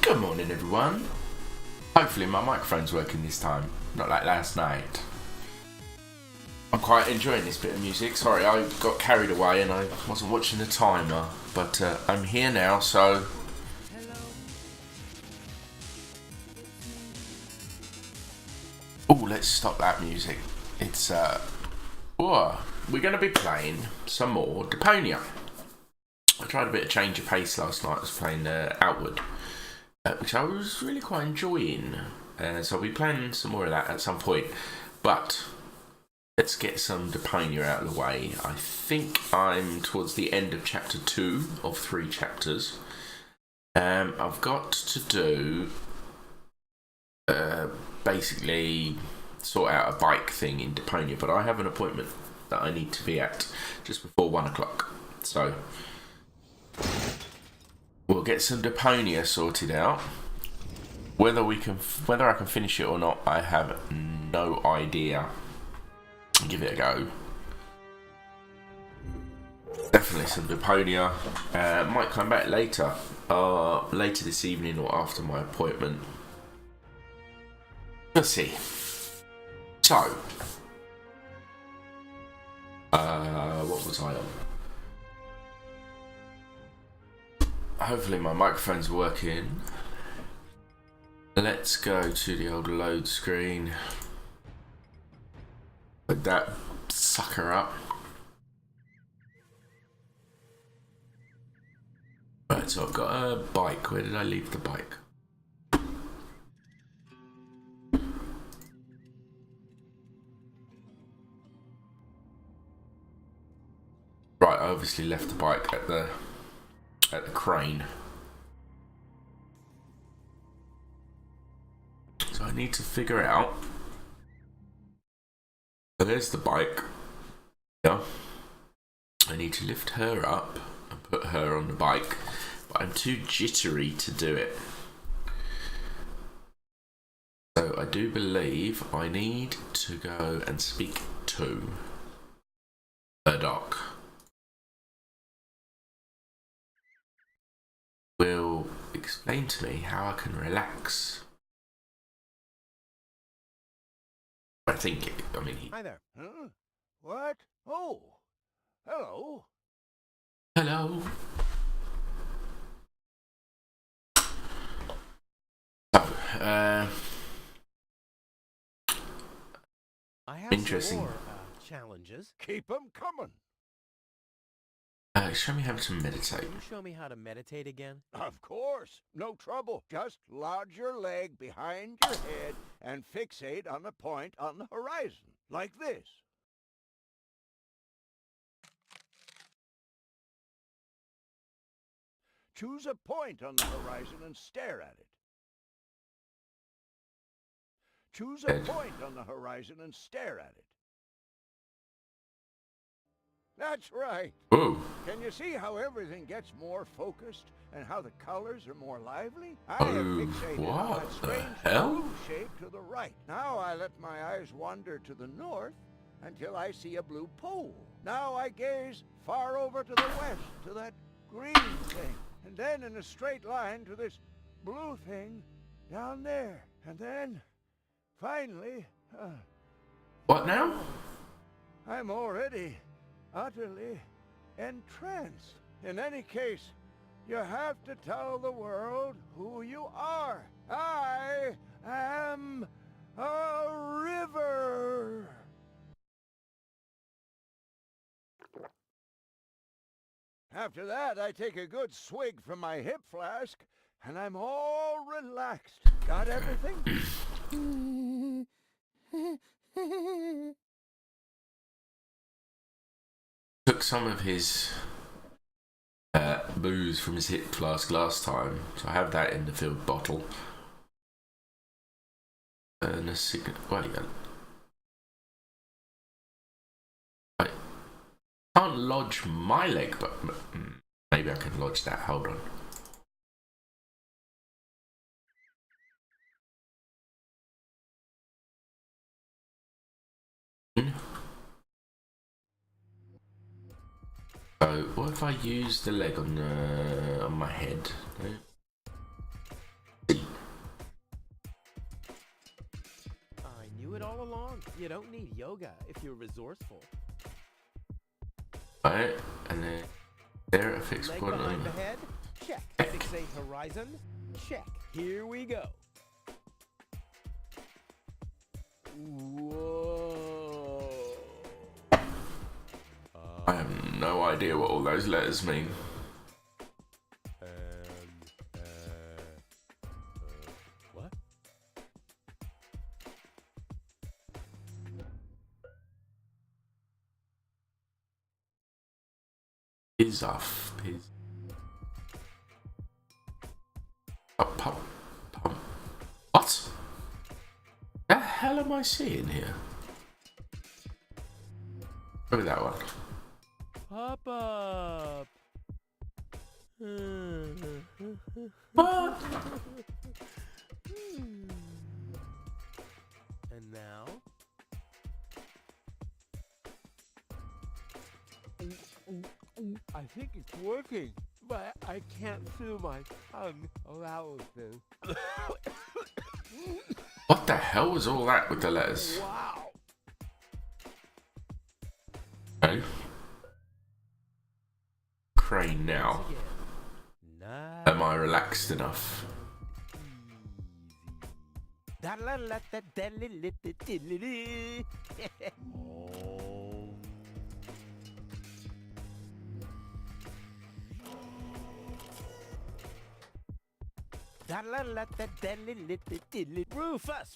Good morning, everyone. Hopefully my microphone's working this time, not like last night. I'm quite enjoying this bit of music. Sorry, I got carried away and I wasn't watching the timer, but I'm here now, so... Oh, let's stop that music. It's, we're going to be playing some more Deponia. I tried a bit of change of pace last night. I was playing Outward, which I was really quite enjoying. So I'll be playing some more of that at some point. But let's get some Deponia out of the way. I think I'm towards the end of chapter 2 of 3 chapters. I've got to do basically sort out a bike thing in Deponia, but I have an appointment that I need to be at just before 1 o'clock. So we'll get some Deponia sorted out. Whether I can finish it or not, I have no idea. Give it a go. Definitely some Deponia. Might come back later this evening or after my appointment. Let's see. So, what was I on? Hopefully my microphone's working. Let's go to the old load screen. Put that sucker up. Right, so I've got a bike. Where did I leave the bike? Right, I obviously left the bike at the crane. So I need to figure out. So there's the bike. Yeah. I need to lift her up and put her on the bike, but I'm too jittery to do it. So I do believe I need to go and speak to a doc. Will explain to me how I can relax. I think, Hi there. Huh? What? Oh, hello. Hello. So, I have interesting. some more challenges. Keep 'em coming. Show me how to meditate. Can you show me how to meditate again? Of course. No trouble. Just lodge your leg behind your head and fixate on a point on the horizon, like this. Choose a point on the horizon and stare at it. Choose a point on the horizon and stare at it. That's right. Ooh. Can you see how everything gets more focused and how the colors are more lively? I have fixated on that strange blue shape to the right. Now I let my eyes wander to the north until I see a blue pool. Now I gaze far over to the west to that green thing. And then in a straight line to this blue thing down there. And then, finally... What now? I'm already utterly entranced. In any case, you have to tell the world who you are. I am a river. After that, I take a good swig from my hip flask, and I'm all relaxed. Got everything? Took some of his booze from his hip flask last time, so I have that in the filled bottle. And a cigarette. Wait, I can't lodge my leg, but maybe I can lodge that. Hold on. So, what if I use the leg on my head? You don't need yoga if you're resourceful. Right, and then there a fixed Leg point. behind the head? Check. Fixate horizon? Check. Here we go. Whoa. I have no idea what all those letters mean. What? Is off. Is. Pump. What? The hell am I seeing here? Look at that one. Pop up. What? And now? I think it's working, but I can't feel my tongue allow to. What the hell was all that with the letters? Wow. Okay. Crane now. Am I relaxed enough?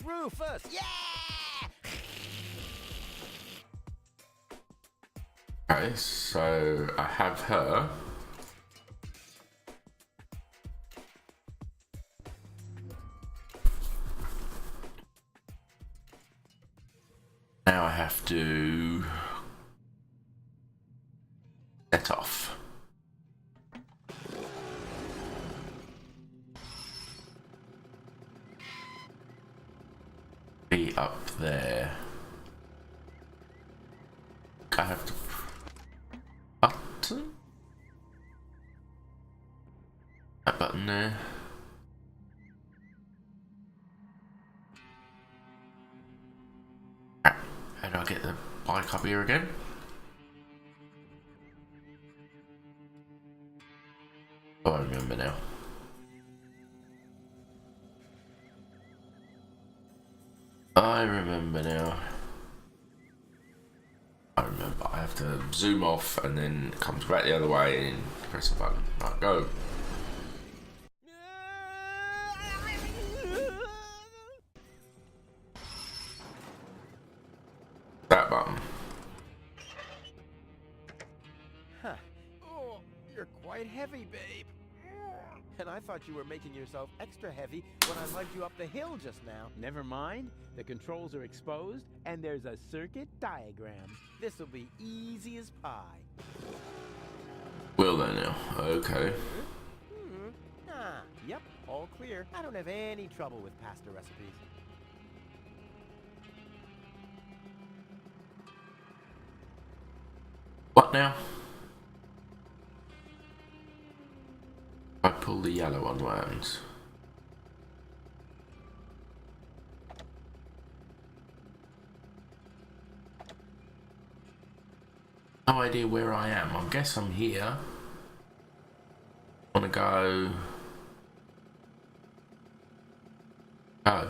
Rufus, yeah! Okay, so I have her. Now I have to set off. Be up there. I have to button. That button there. How do I get the bike up here again? Oh, I remember now. I remember now. I remember. I have to zoom off and then it comes back the other way and press the button. Right, go. That button. Huh. Oh, you're quite heavy, babe. And I thought you were making yourself extra heavy when I lugged you up the hill just now. Never mind. The controls are exposed, and there's a circuit diagram. This'll be easy as pie. Will they now? Okay. Yep, all clear. I don't have any trouble with pasta recipes. What now? I pull the yellow one, what happens? No idea where I am. I guess I'm here. Wanna go? Go.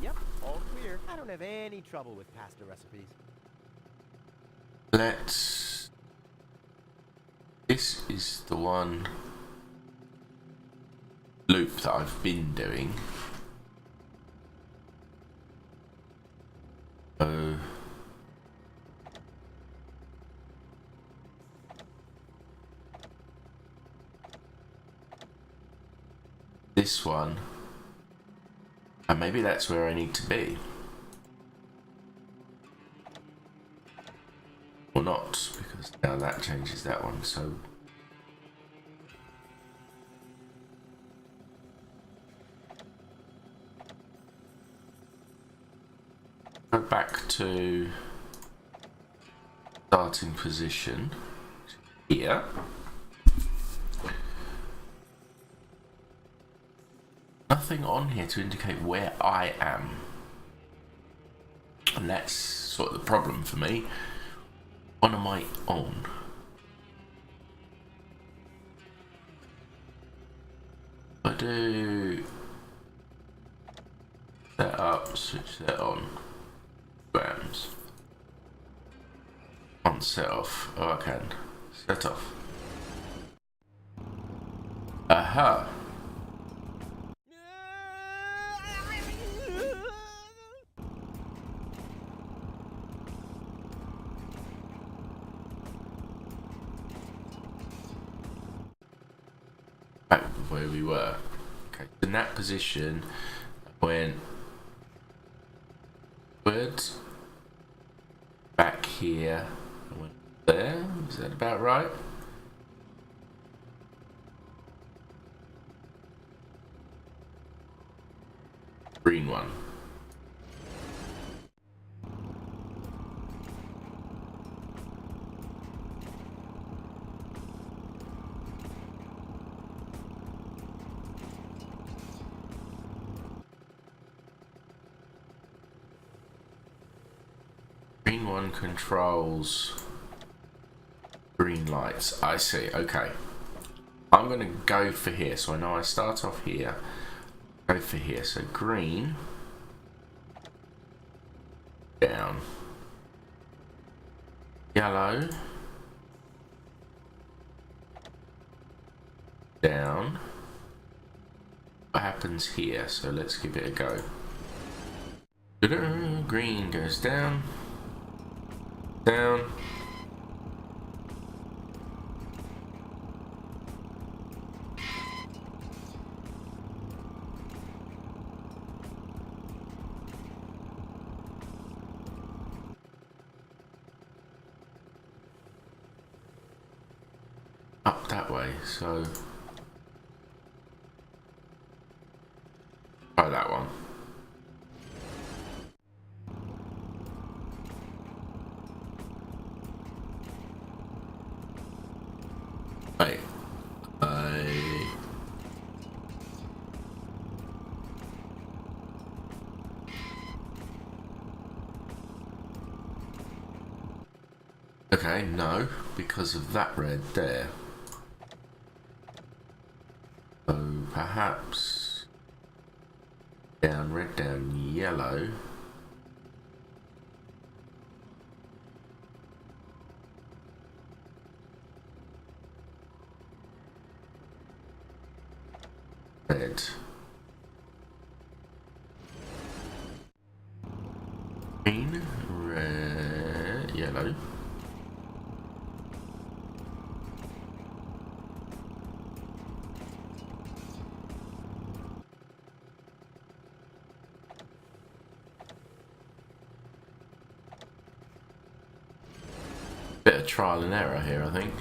Yep, all clear. I don't have any trouble with pasta recipes. Let's. This is the one loop that I've been doing. So this one, and maybe that's where I need to be. Or not, because now that changes that one, so go back to starting position here. nothing on here to indicate where I am. And that's sort of the problem for me. What am I on? I do that up, switch that on. Bams. On set off. Oh, I can. Set off. Aha. Back where we were. Okay, in that position, I went words back here. I went there. Is that about right? Green one. Green one controls green lights. I see. Okay. I'm going to go for here. So I know I start off here. Go for here. So green. Down. Yellow. Down. What happens here? So let's give it a go. Green goes down. Down. Up that way, so try that one. Wait, okay, no, because of that red there. So perhaps down red, down yellow. Red. Green, red, yellow. Bit of trial and error here, I think.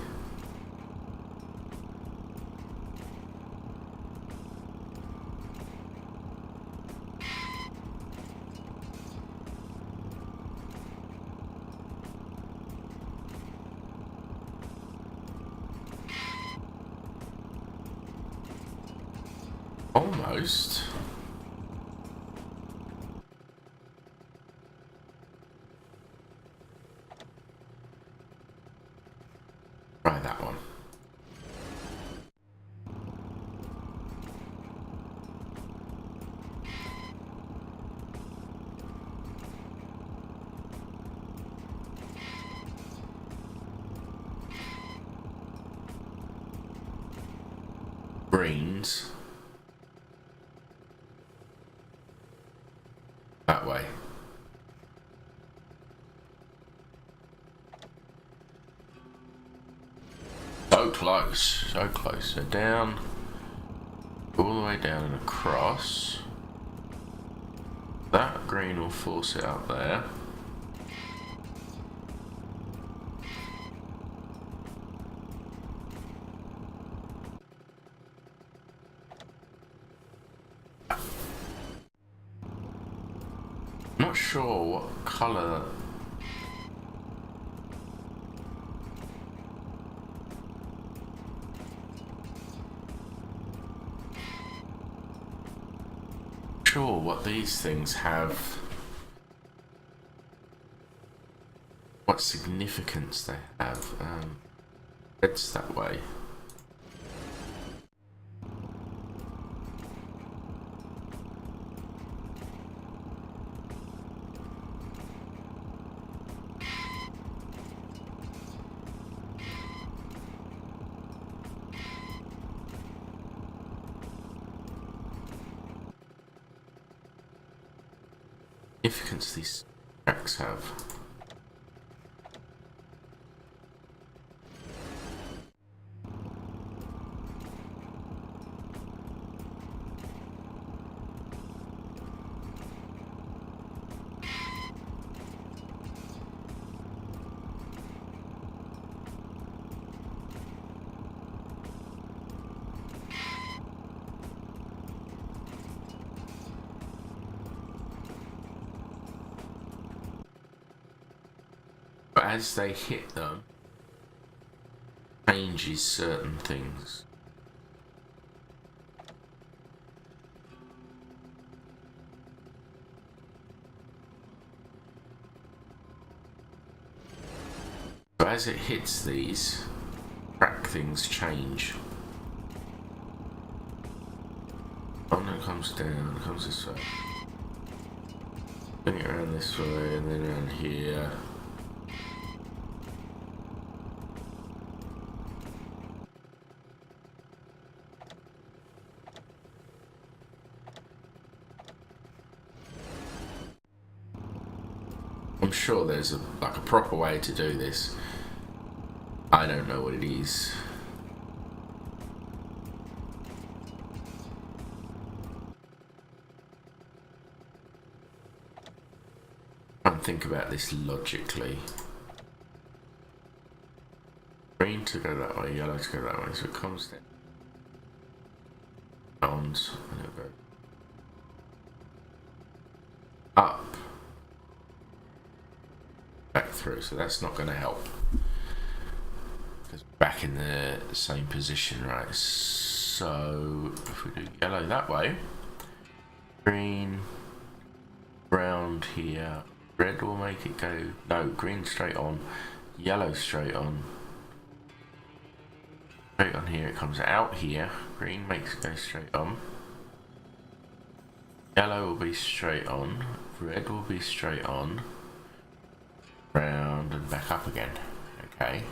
Almost. Try that one. Greens. That way. So close, so close. So down, all the way down and across. That green will force it up there. Not sure what colour. sure what these things have, what significance they have. It's that way. Significance these tracks have. But as they hit them, changes certain things. So as it hits these, track things change. One that comes down, comes this way. Bring it around this way and then around here. I'm sure there's a proper way to do this. I don't know what it is. Try and think about this logically. Green to go that way, yellow to go that way, so it comes down, and it'll go up. Back through, so that's not going to help because back in the same position, right? So if we do yellow that way, green round here, red will make it go, no, green straight on, yellow straight on here, it comes out here, green makes it go straight on, yellow will be straight on, red will be straight on, round and back up again. Okay.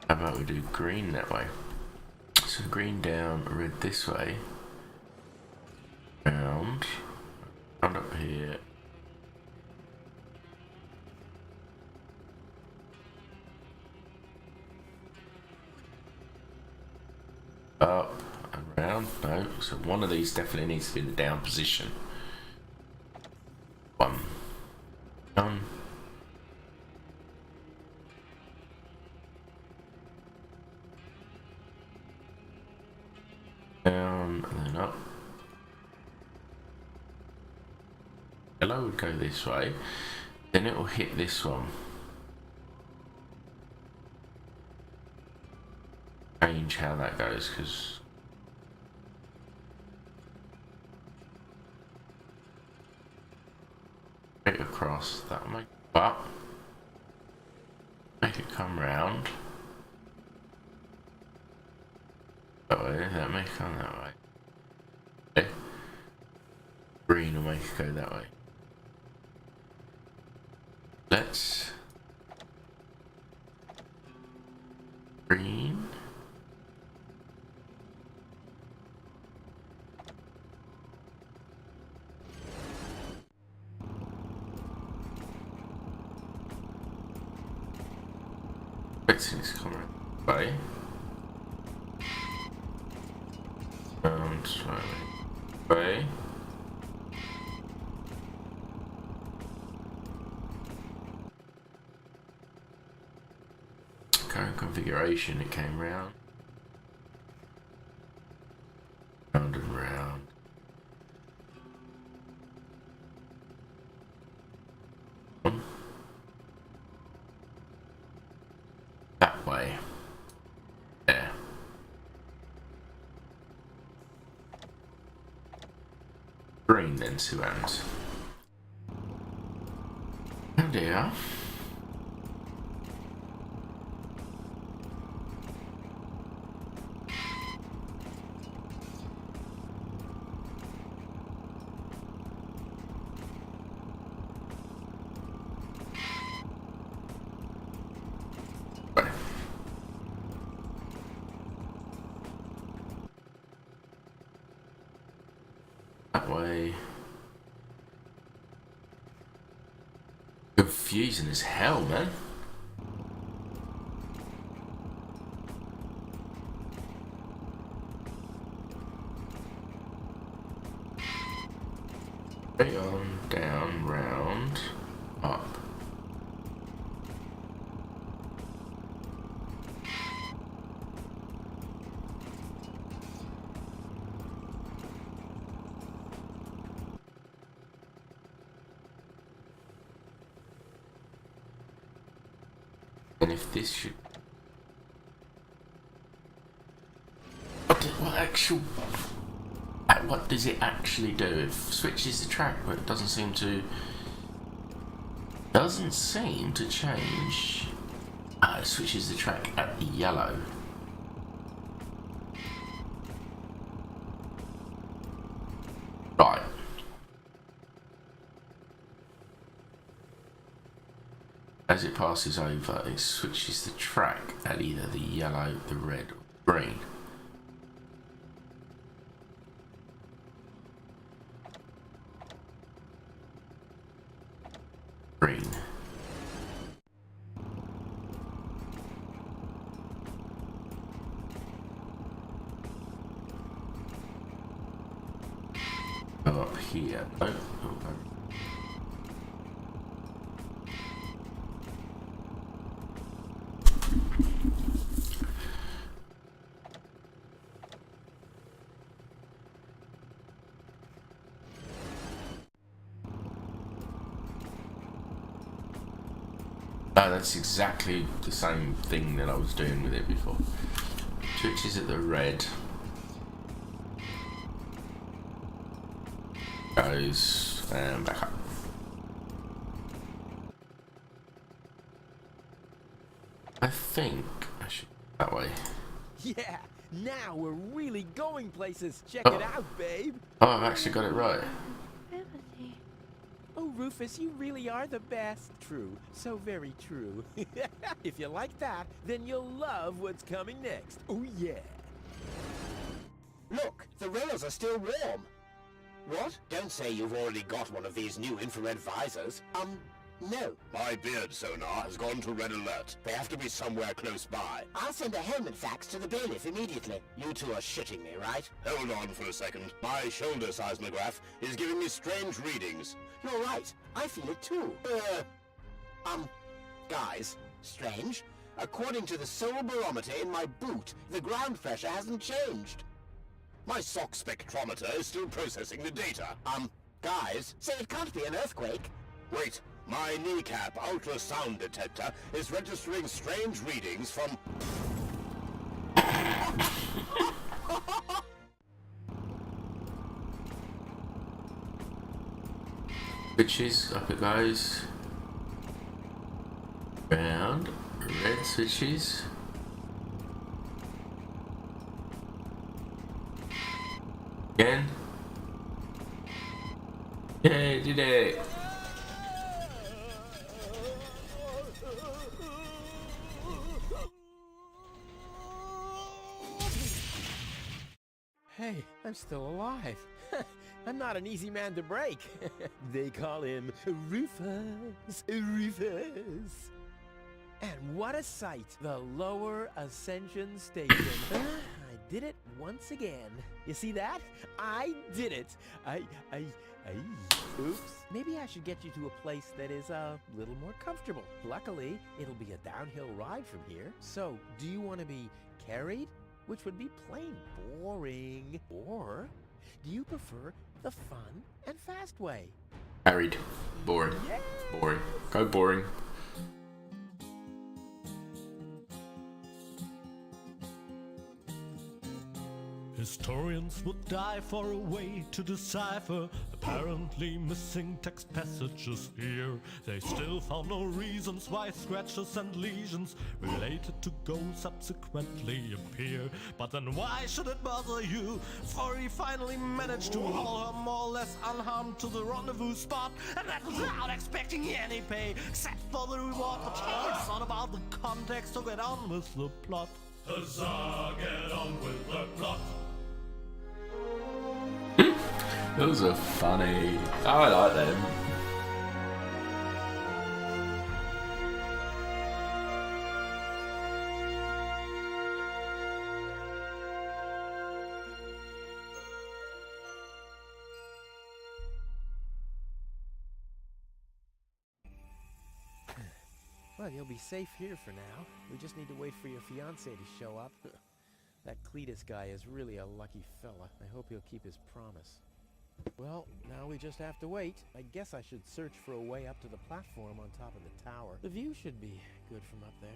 How about we do green that way? So green down, red this way. Round up here. Up and round. No, so one of these definitely needs to be in the down position. One. Down. Down and then up. Yellow would go this way, then it will hit this one. Change how that goes because straight across that will make it come round. That way, that may come that way. Okay. Green will make it go that way. Let's green. Let's see this come right way. Slowly. Way. Current configuration, it came round. Round and round. That way. There. green then, two hands. Oh dear. That way. Confusing as hell, man. Straight on, down, round, up. And if this should... What does it actually do? It switches the track, but it doesn't seem to change. It switches the track at the yellow. Right. As it passes over, it switches the track at either the yellow, the red, or the green. Green. Go up here. Oh. No, that's exactly the same thing that I was doing with it before. Switches at the red. Goes and back up. I think I should go that way. Yeah, now we're really going places. Check it out, babe. Oh, I've actually got it right. Oh, Rufus, you really are the best. True, so very true. If you like that, then you'll love what's coming next. Oh, yeah. Look, the rails are still warm. What? Don't say you've already got one of these new infrared visors. No. My beard sonar has gone to red alert. They have to be somewhere close by. I'll send a helmet fax to the bailiff immediately. You two are shitting me, right? Hold on for a second. My shoulder seismograph is giving me strange readings. You're right. I feel it too. Guys, strange. According to the soul barometer in my boot, the ground pressure hasn't changed. My sock spectrometer is still processing the data. Guys, so it can't be an earthquake. Wait. My kneecap ultrasound detector is registering strange readings from... Switches, up it goes. Round, red switches. Again. Yeah, did it. Hey, I'm still alive. I'm not an easy man to break. They call him Rufus. Rufus. And what a sight! The Lower Ascension Station. I did it once again. You see that? I did it. Oops. Maybe I should get you to a place that is a little more comfortable. Luckily, it'll be a downhill ride from here. So, do you want to be carried? Which would be plain boring. Or do you prefer the fun and fast way? Carried. Boring. Yes. Boring. Go boring. Historians will die for a way to decipher the Apparently missing text passages here. They still found no reasons why scratches and lesions related to goals subsequently appear. But then why should it bother you? For he finally managed to haul her more or less unharmed to the rendezvous spot, and that without expecting any pay, except for the reward. But it's not about the context, so get on with the plot. Huzzah, get on with the plot. Those are funny. I like them. Well, you'll be safe here for now. We just need to wait for your fiancé to show up. That Cletus guy is really a lucky fella. I hope he'll keep his promise. Well, now we just have to wait. I guess I should search for a way up to the platform on top of the tower. The view should be good from up there.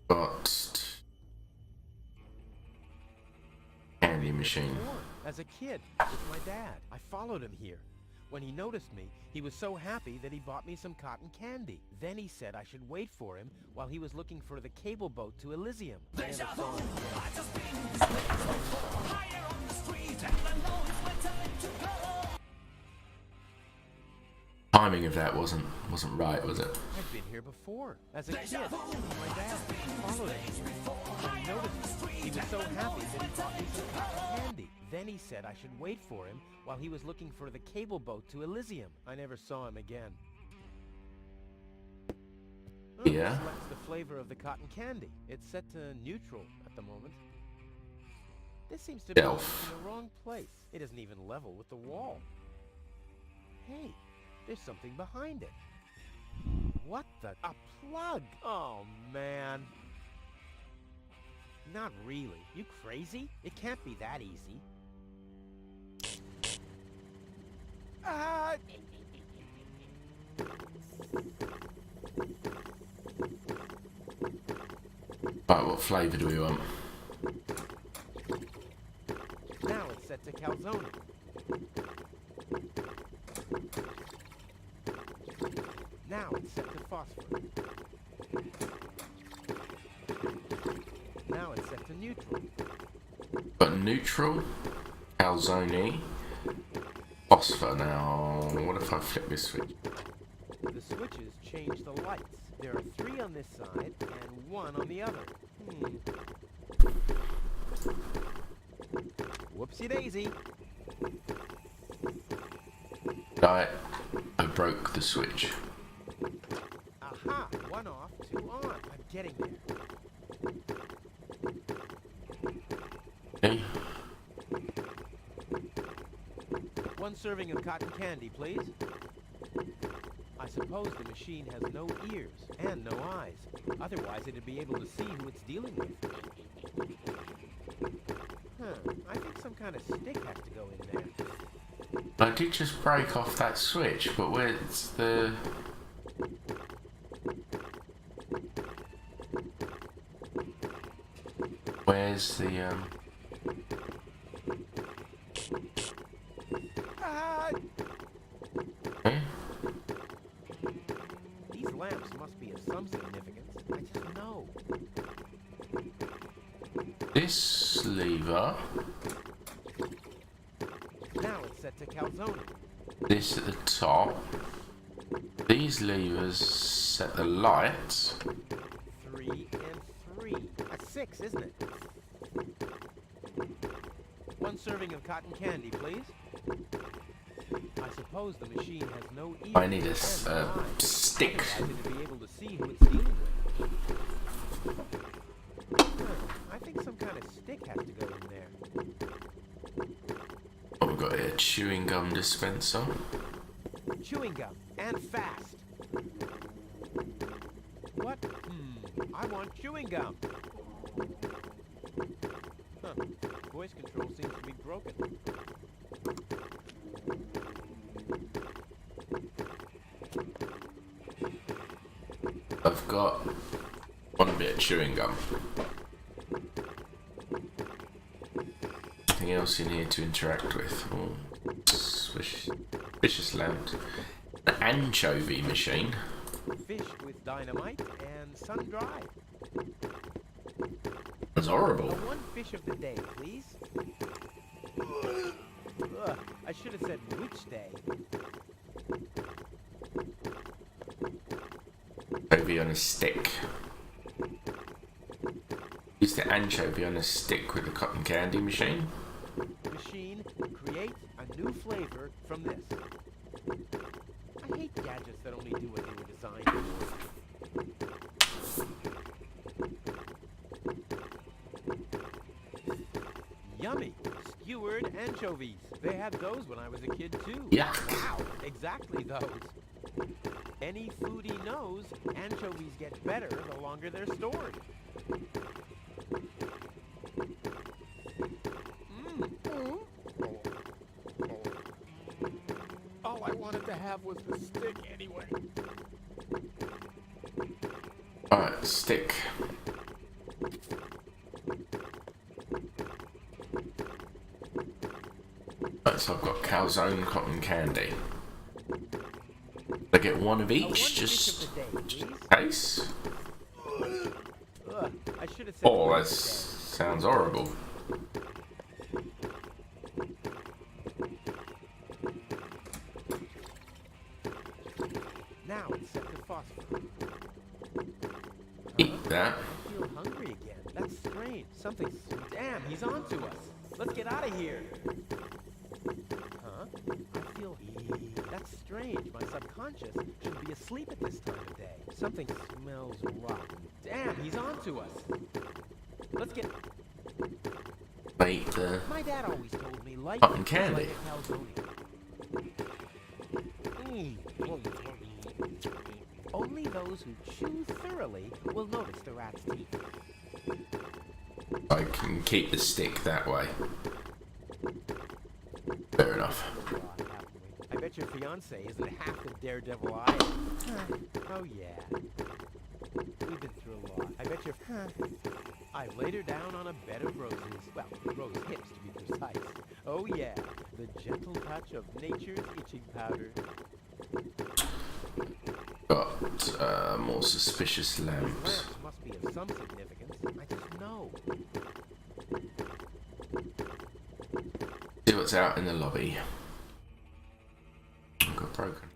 But candy machine. As a kid, with my dad, I followed him here. When he noticed me, he was so happy that he bought me some cotton candy. Then he said I should wait for him while he was looking for the cable boat to Elysium. Timing of that wasn't right, was it? I've been here before. As a kid, with my dad, I followed him here. When he noticed me, he was so happy that he bought me some cotton candy. Then he said I should wait for him while he was looking for the cable boat to Elysium. I never saw him again. Yeah. Selects the flavor of the cotton candy. It's set to neutral at the moment. This seems to be in the wrong place. It isn't even level with the wall. Hey, there's something behind it. What the? A plug! Oh, man. Not really. You crazy? It can't be that easy. Ah! Right, what flavour do we want? Now it's set to calzone. Now it's set to phosphor. Now it's set to neutral. Got neutral, calzone, phosphor. Now, what if I flip this switch? The switches change the lights. There are 3 on this side and 1 on the other. Whoopsie daisy. I broke the switch. Aha! 1 off, 2 on. I'm getting there. Okay. 1 serving of cotton candy, please. I suppose the machine has no ears and no eyes. Otherwise, it'd be able to see who it's dealing with. I think some kind of stick has to go in there. I did just break off that switch, but where's the... Where's the, Ah! Okay. These lamps must be of some significance. I just know. This lever, Now it's set to calzone. this at the top, these levers set the lights. 3 and 3. That's 6, isn't it? 1 serving of cotton candy, please. I suppose the machine has no ears. I need a and no eyes. stick. Otherwise, it'd be able to see who it's dealing with. I think some kind of stick has to go in there. Oh, we've got a chewing gum dispenser. Chewing gum, and fast. What? I want chewing gum. Voice control seems to be broken. I've got 1 bit of chewing gum. Anything anything else in here to interact with? Oh, vicious lamps. An anchovy machine. Fish with dynamite and sun-dried. That's horrible. One fish of the day, please. Ugh, I should have said which day. Anchovy on a stick. Use the anchovy on a stick with the cotton candy machine. Machine, create a new flavor from this. I hate gadgets that only do what they were designed for. Yummy! Skewered anchovies. They had those when I was a kid too. Yeah. Wow, exactly those. Any foodie knows anchovies get better the longer they're stored. All I wanted to have was the stick anyway. Alright, stick. Right, so I've got calzone cotton candy. I get one of each, just in case. I should have said Oh, that sounds horrible. Now it's set to phosphor. Eat that. I feel hungry again. That's strange. Something's... Damn, he's on to us. Let's get out of here. Huh? I feel... That's strange. My subconscious should be asleep at this time of day. Something smells rotten. Damn, he's on to us. Let's get... Wait, the My dad always told me light cotton is candy. like a calzone. Only those who chew thoroughly will notice the rat's teeth. I can keep the stick that way. Fair enough. I bet your fiance isn't half the daredevil I am. Oh yeah. We've been through a lot. I bet your... I've laid her down on a bed of roses. Well, rose hips to be precise. Oh yeah, the gentle touch of nature's itching powder. Got more suspicious lamps. Lamps must be of some significance. I just know. See what's out in the lobby. Got broken.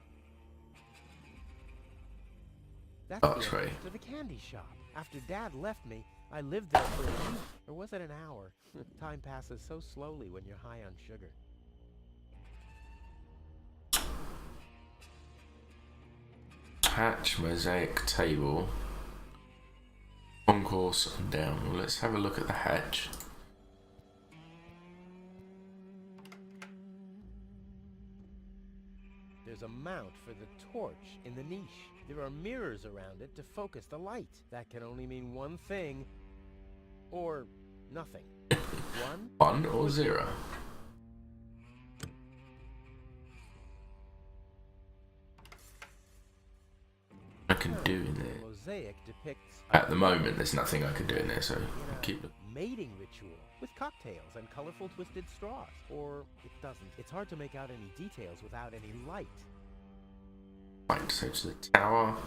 That's Oh, the tray. entrance to the candy shop. After Dad left me, I lived there for a week. Or was it an hour? Time passes so slowly when you're high on sugar. Hatch mosaic table. Concourse and down. Well, let's have a look at the hatch. There's a mount for the torch in the niche. There are mirrors around it to focus the light. That can only mean one thing, or nothing. 1 or 0. I can do in there. The mosaic depicts At the moment, there's nothing I can do in there, so I'll keep looking. mating ritual with cocktails and colorful twisted straws. Or it doesn't. It's hard to make out any details without any light. Right, so to the tower.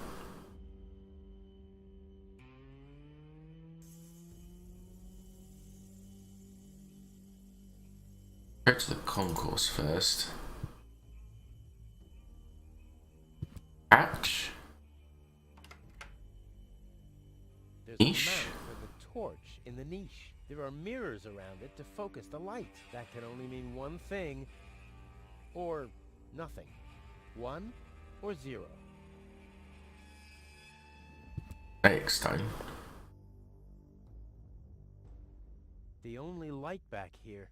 Go to the concourse first. Hatch. There's Niche. a mount for the torch in the niche. There are mirrors around it to focus the light. That can only mean one thing, or nothing. 1 or 0. Eggstone. The only light back here.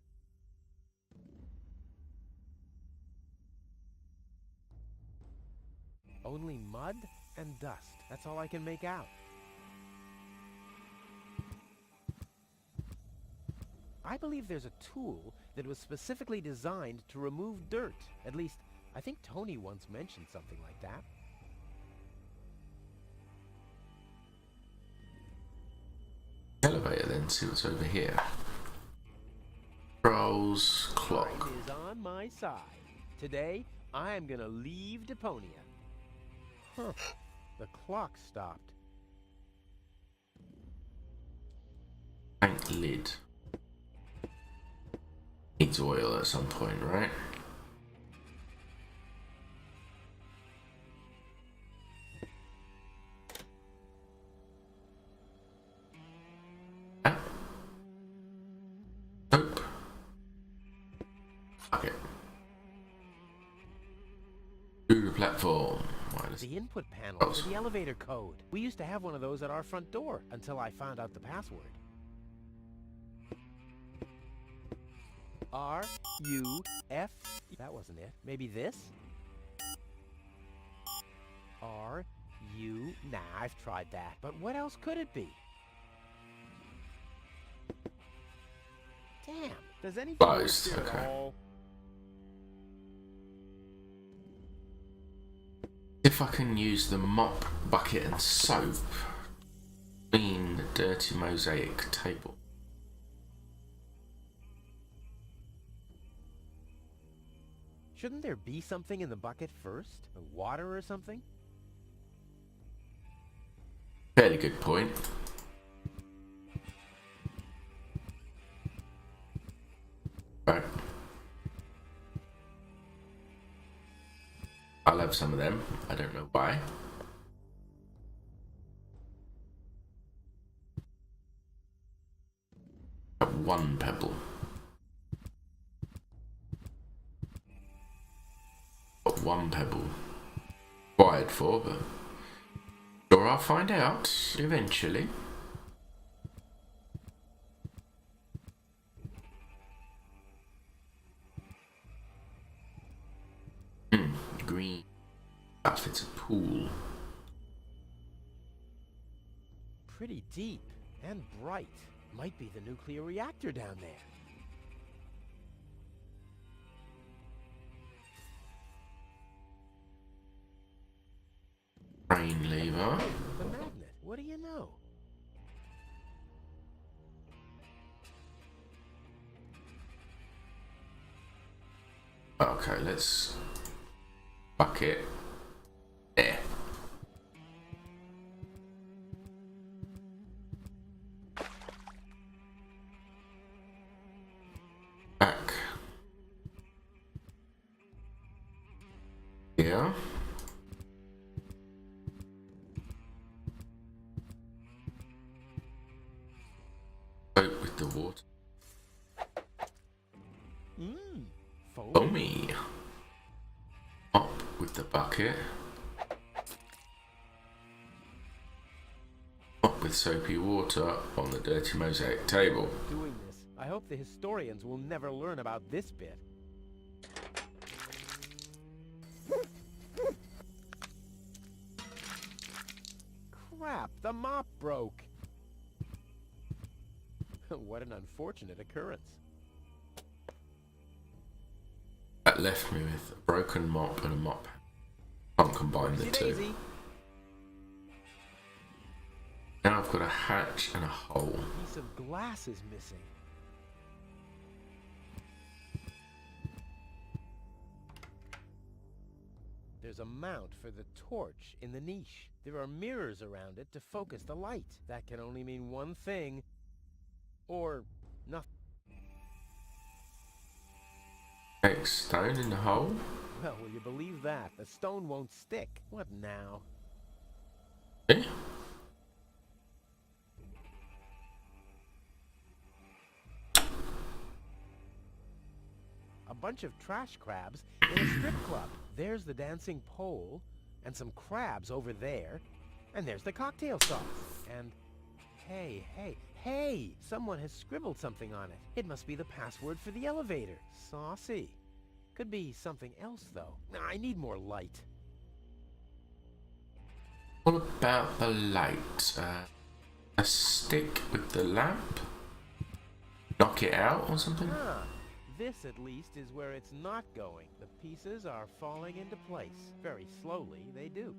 Only mud and dust. That's all I can make out. I believe there's a tool that was specifically designed to remove dirt. At least, I think Tony once mentioned something like that. Elevator then, see what's over here. Controls, clock. Time is on my side. Today, I am gonna leave Deponia. Huh. The clock stopped. Tank lid. Needs oil at some point, right? Ah. Nope. Fuck it. To the platform. The input panel for the elevator code. We used to have one of those at our front door until I found out the password. R-U-F... That wasn't it. Maybe this? R-U... Nah, I've tried that. But what else could it be? Damn. Does anything Closed, work here okay. at all? If I can use the mop, bucket and soap, clean the dirty mosaic table. Shouldn't there be something in the bucket first? Water or something? Fairly good point. Right. I'll have some of them. I don't know why. One pebble. Got one pebble. Required for, but sure I'll find out eventually. Green. That fits a pool. Pretty deep and bright. Might be the nuclear reactor down there. Train lever. The magnet. What do you know? Okay, let's bucket there. Back here. Soap with the water. Foamy. Up with the bucket. Up with soapy water on the dirty mosaic table. Doing this. I hope the historians will never learn about this bit. Crap, the mop broke. What an unfortunate occurrence. That left me with a broken mop and a mop. Can't combine the two. Daisy. Now I've got a hatch and a hole. A piece of glass is missing. There's a mount for the torch in the niche. There are mirrors around it to focus the light. That can only mean one thing. Or nothing. Take stone in the hole. Well, will you believe that? The stone won't stick. What now? Eh? A bunch of trash crabs in a strip club. There's the dancing pole, and some crabs over there, and there's the cocktail sauce. And hey, someone has scribbled something on it. It must be the password for the elevator. Saucy. Could be something else, though. I need more light. What about the light? A stick with the lamp? Knock it out or something? This, at least, is where it's not going. The pieces are falling into place. Very slowly, they do.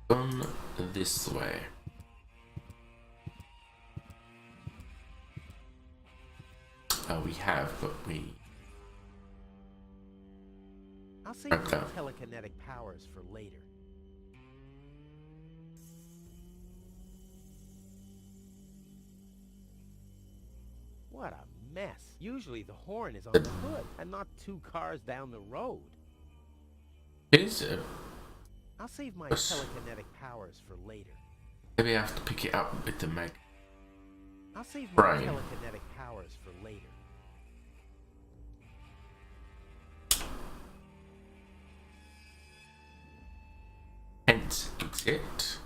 Gone this way. Oh, we have, but we... I'll save my telekinetic powers for later. What a mess. Usually the horn is on the hood and not 2 cars down the road. Is it? I'll save my telekinetic powers for later. Maybe I have to pick it up with the mag. I'll save my Brain. telekinetic powers for later. Hence, exit.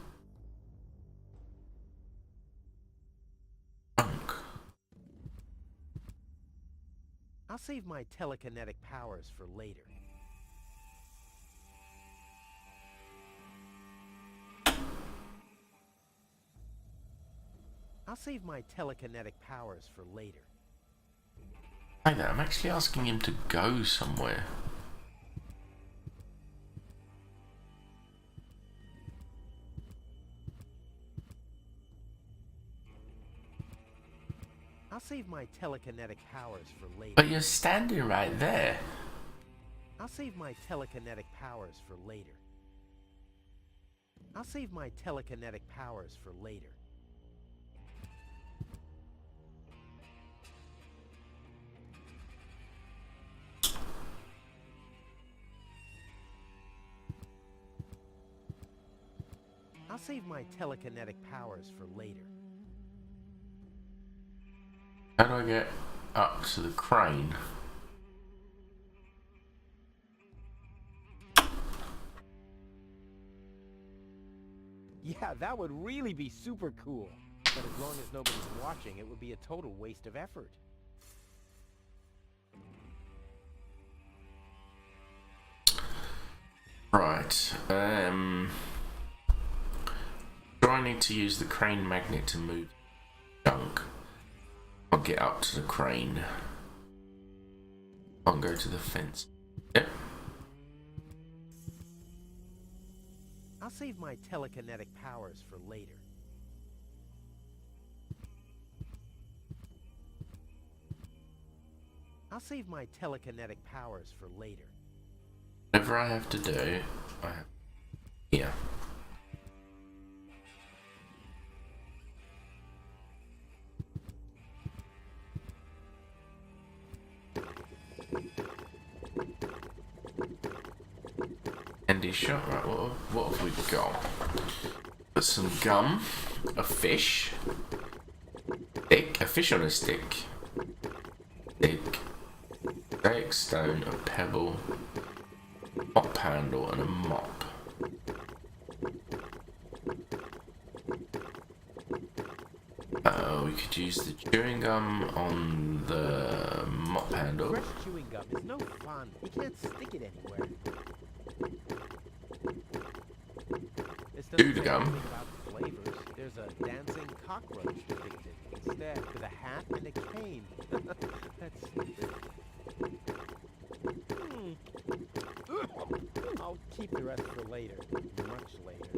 Junk. I'll save my telekinetic powers for later. I'll save my telekinetic powers for later. Hey there, I'm actually asking him to go somewhere. I'll save my telekinetic powers for later. But you're standing right there. I'll save my telekinetic powers for later. I'll save my telekinetic powers for later. I'll save my telekinetic powers for later. How do I get up to the crane? Yeah, that would really be super cool. But as long as nobody's watching, it would be a total waste of effort. Right. Do I need to use the crane magnet to move junk? I'll get up to the crane. I'll go to the fence. Yep. I'll save my telekinetic powers for later. I'll save my telekinetic powers for later. Whatever I have to do, I have... Yeah. Candy shot, right, what have we got? Got some gum, a fish, a fish on a stick, steak, stone, a pebble, mop handle and a mop. We could use the chewing gum on the mop handle. Fresh chewing gum is no fun. You can't stick it anywhere. Chew the gum. About flavors. There's a dancing cockroach depicted instead with a hat and a cane. That's stupid. I'll keep the rest for later. Much later.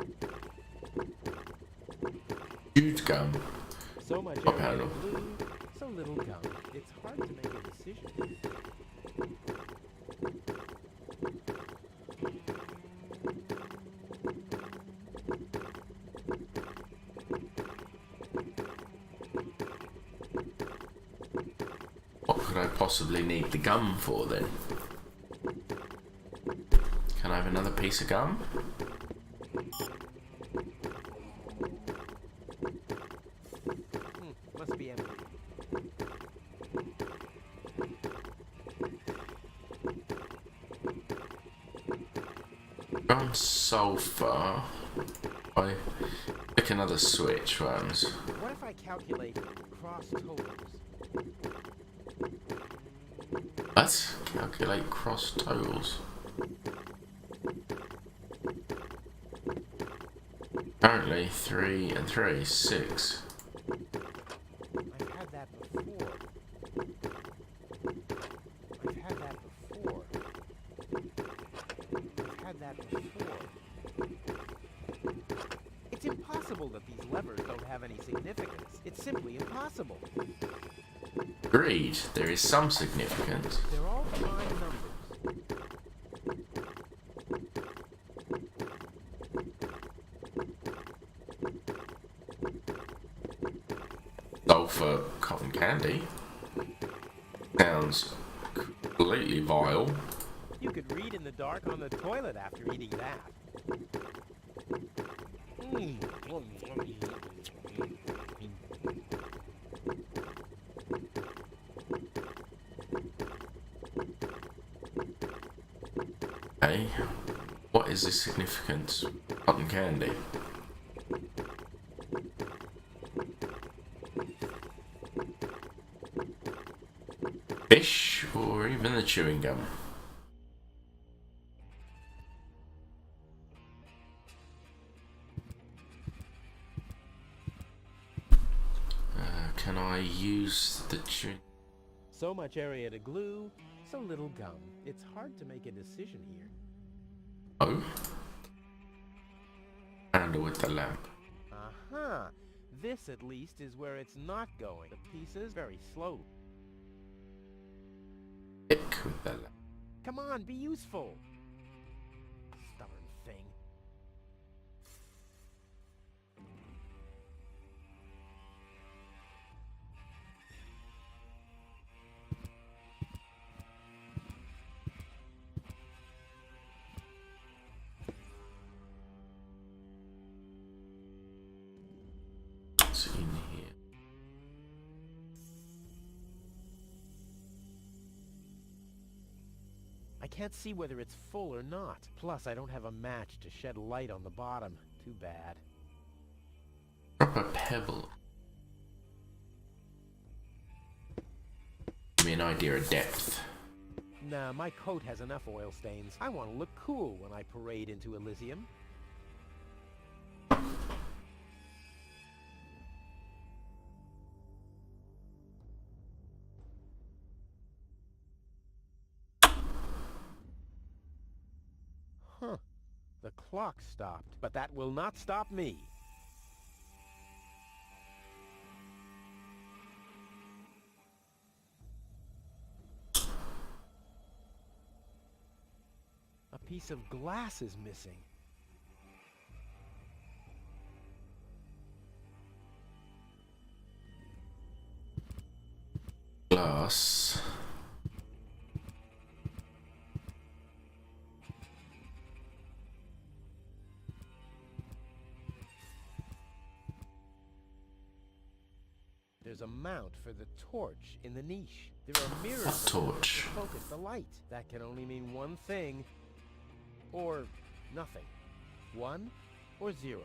Chewed gum. So much Mop handle. blue, so little gum. It's hard to make a decision. What could I possibly need the gum for then? Can I have another piece of gum? Must be empty. Gone so far. I pick another switch ones. What if I calculate cross totals? Let's calculate cross totals. Currently 3 and 3, 6. I've had that before. I've had that before. I've had that before. any significance. It's simply impossible. Agreed. There is some significance. They're all prime numbers. Sulfur cotton candy. Sounds completely vile. You could read in the dark on the toilet after eating that. Okay. What is the significance? Cotton candy. Fish or even the chewing gum? Can I use the chewing? So much area to glue, so little gum. It's hard to make a decision here. Oh. Handle with the lamp. Uh-huh. This, at least, is where it's not going. The pieces very slow. Pick with the lamp. Come on, be useful. Stubborn thing. What's in here? I can't see whether it's full or not. Plus, I don't have a match to shed light on the bottom. Too bad. Drop a pebble. Give me an idea of depth. Nah, my coat has enough oil stains. I want to look cool when I parade into Elysium. Huh. The clock stopped, but that will not stop me. A piece of glass is missing. Glass. There's a mount for the torch in the niche. There are mirrors What torch? to focus the light. That can only mean one thing. Or nothing. 1 or 0.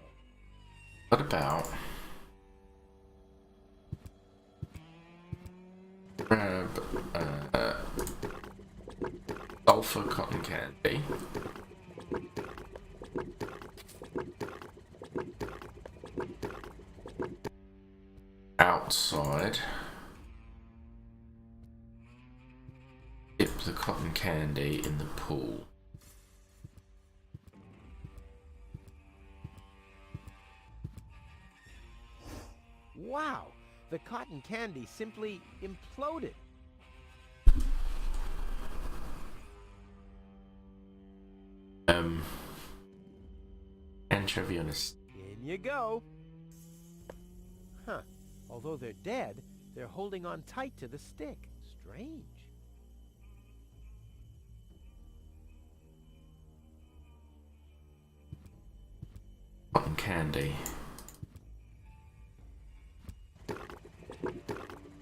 What about grab sulfur cotton candy? Outside. Dip the cotton candy in the pool. Wow! The cotton candy simply imploded. Anchovy on a In you go. Huh. Although they're dead, they're holding on tight to the stick. Strange. cotton candy.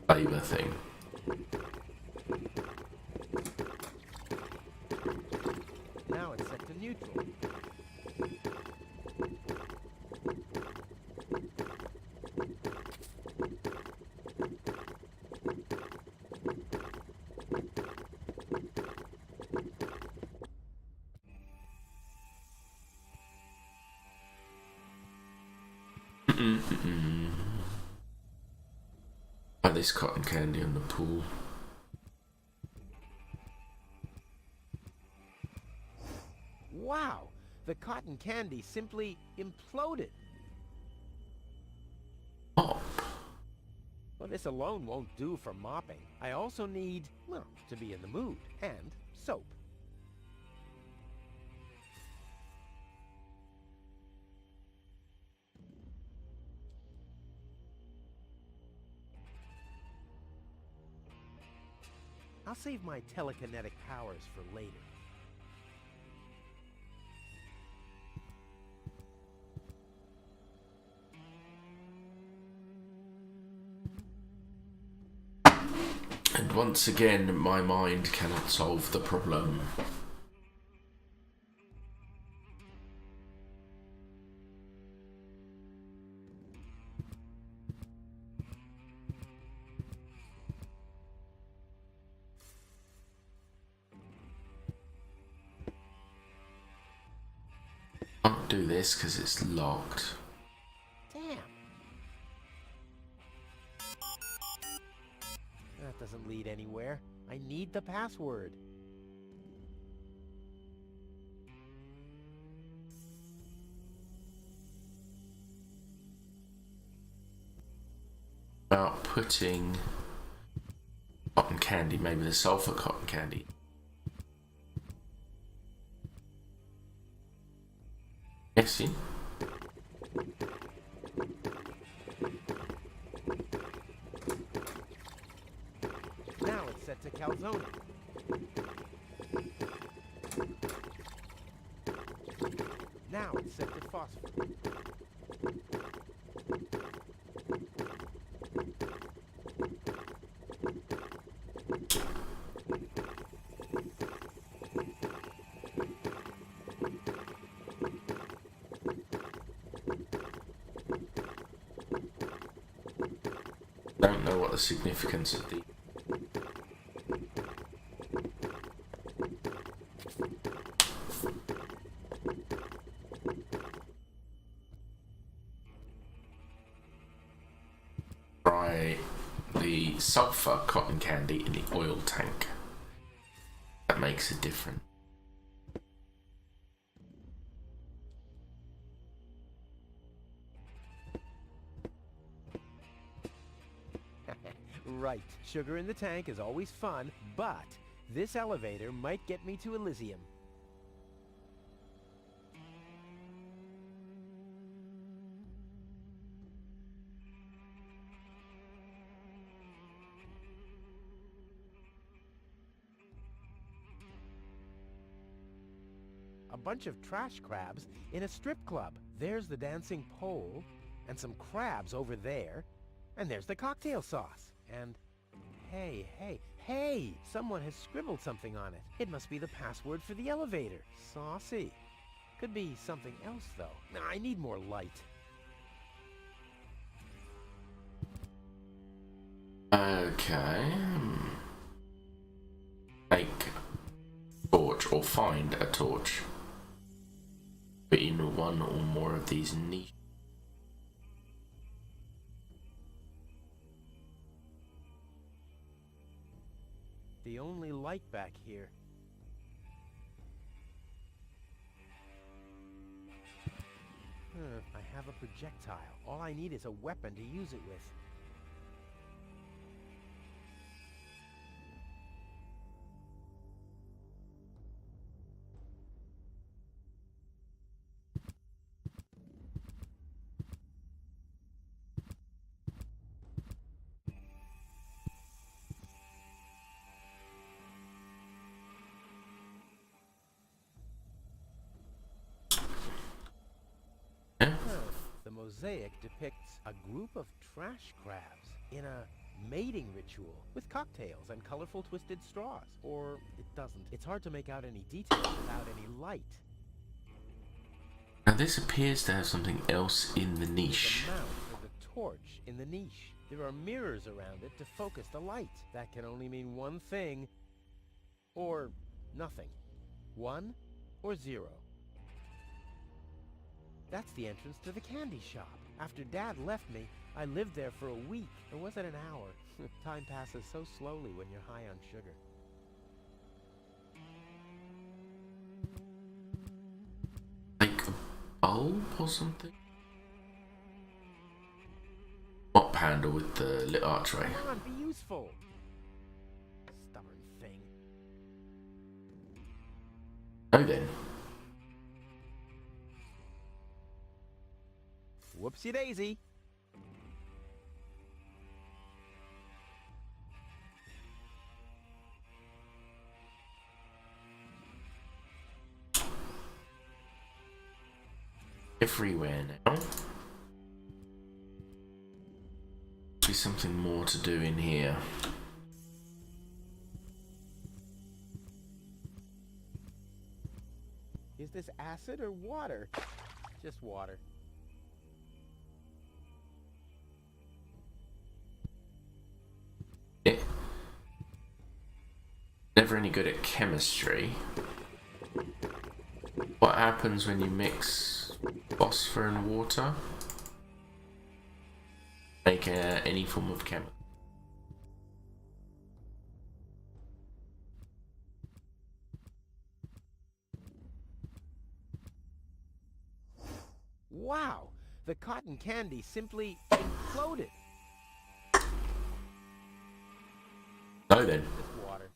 Flavor thing. Now it's set to neutral. Like this cotton candy in the pool. Wow! The cotton candy simply imploded. Well, this alone won't do for mopping. I also need, well, to be in the mood, and soap. I'll save my telekinetic powers for later. And once again, my mind cannot solve the problem. Can't do this because it's locked. Damn. That doesn't lead anywhere. I need the password. About putting cotton candy, maybe the sulfur cotton candy. Guessing. Now it's set to calzone. Now it's set to phosphor. Don't know what the significance of the try the sulfur cotton candy in the oil tank. That makes a difference. Right. Sugar in the tank is always fun, but this elevator might get me to Elysium. A bunch of trash crabs in a strip club. There's the dancing pole, and some crabs over there, and there's the cocktail sauce. And hey, someone has scribbled something on it. It must be the password for the elevator. Saucy. Could be something else, though. I need more light. Okay. Make a torch or find a torch. Put in one or more of these niche. The only light back here. I have a projectile. All I need is a weapon to use it with. The mosaic depicts a group of trash crabs in a mating ritual with cocktails and colorful twisted straws. Or it doesn't. It's hard to make out any details without any light. Now this appears to have something else in the niche. The mouth of the torch in the niche. There are mirrors around it to focus the light. That can only mean one thing, or nothing. 1 or 0. That's the entrance to the candy shop. After Dad left me, I lived there for a week. Or was it an hour? Time passes so slowly when you're high on sugar. Like a bulb or something? What handle with the little archway. Come on, be useful. Stubborn thing. Oh then. Whoopsie daisy. Everywhere now. Be something more to do in here. Is this acid or water? Just water. Yeah. Never any good at chemistry. What happens when you mix phosphor and water? Make any form of chemical. Wow! The cotton candy simply imploded. No then. Just water.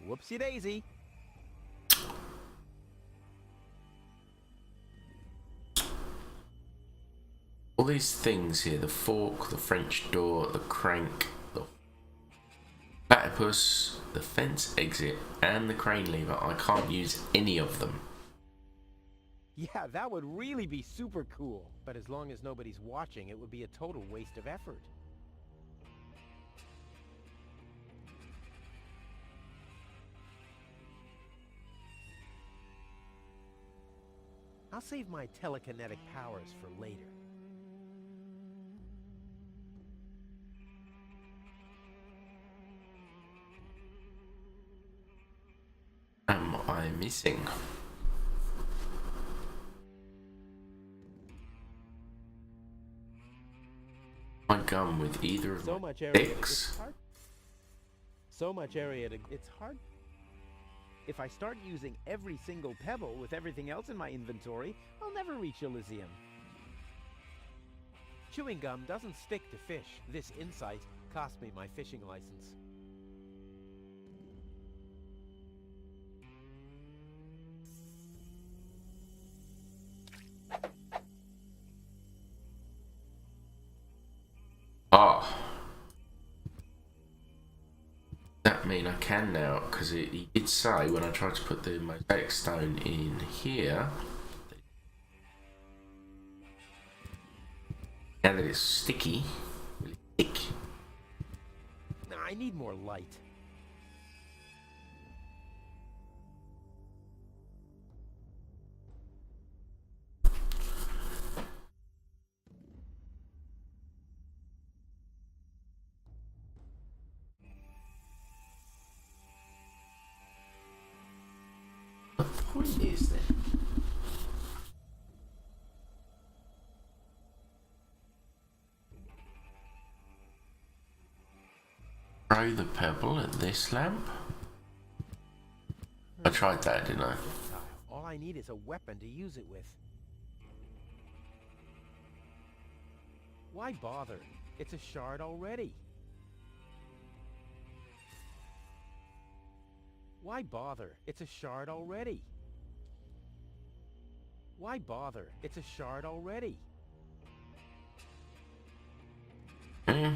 Whoopsie daisy. All these things here, the fork, the French door, the crank, the platypus, the fence exit, and the crane lever, I can't use any of them. Yeah, that would really be super cool. But as long as nobody's watching, it would be a total waste of effort. I'll save my telekinetic powers for later. Am I missing? My gum with either of So my much area. sticks. It's hard. So much area to. It's hard. If I start using every single pebble with everything else in my inventory, I'll never reach Elysium. Chewing gum doesn't stick to fish. This insight cost me my fishing license. Ah. That mean I can now, because he did say when I tried to put the mosaic stone in here, now that it's sticky, really thick. Nah, I need more light. The point is then, throw the pebble at this lamp. I tried that, didn't I? All I need is a weapon to use it with. Why bother? It's a shard already. Why bother? It's a shard already. Why bother? It's a shard already. Hmm.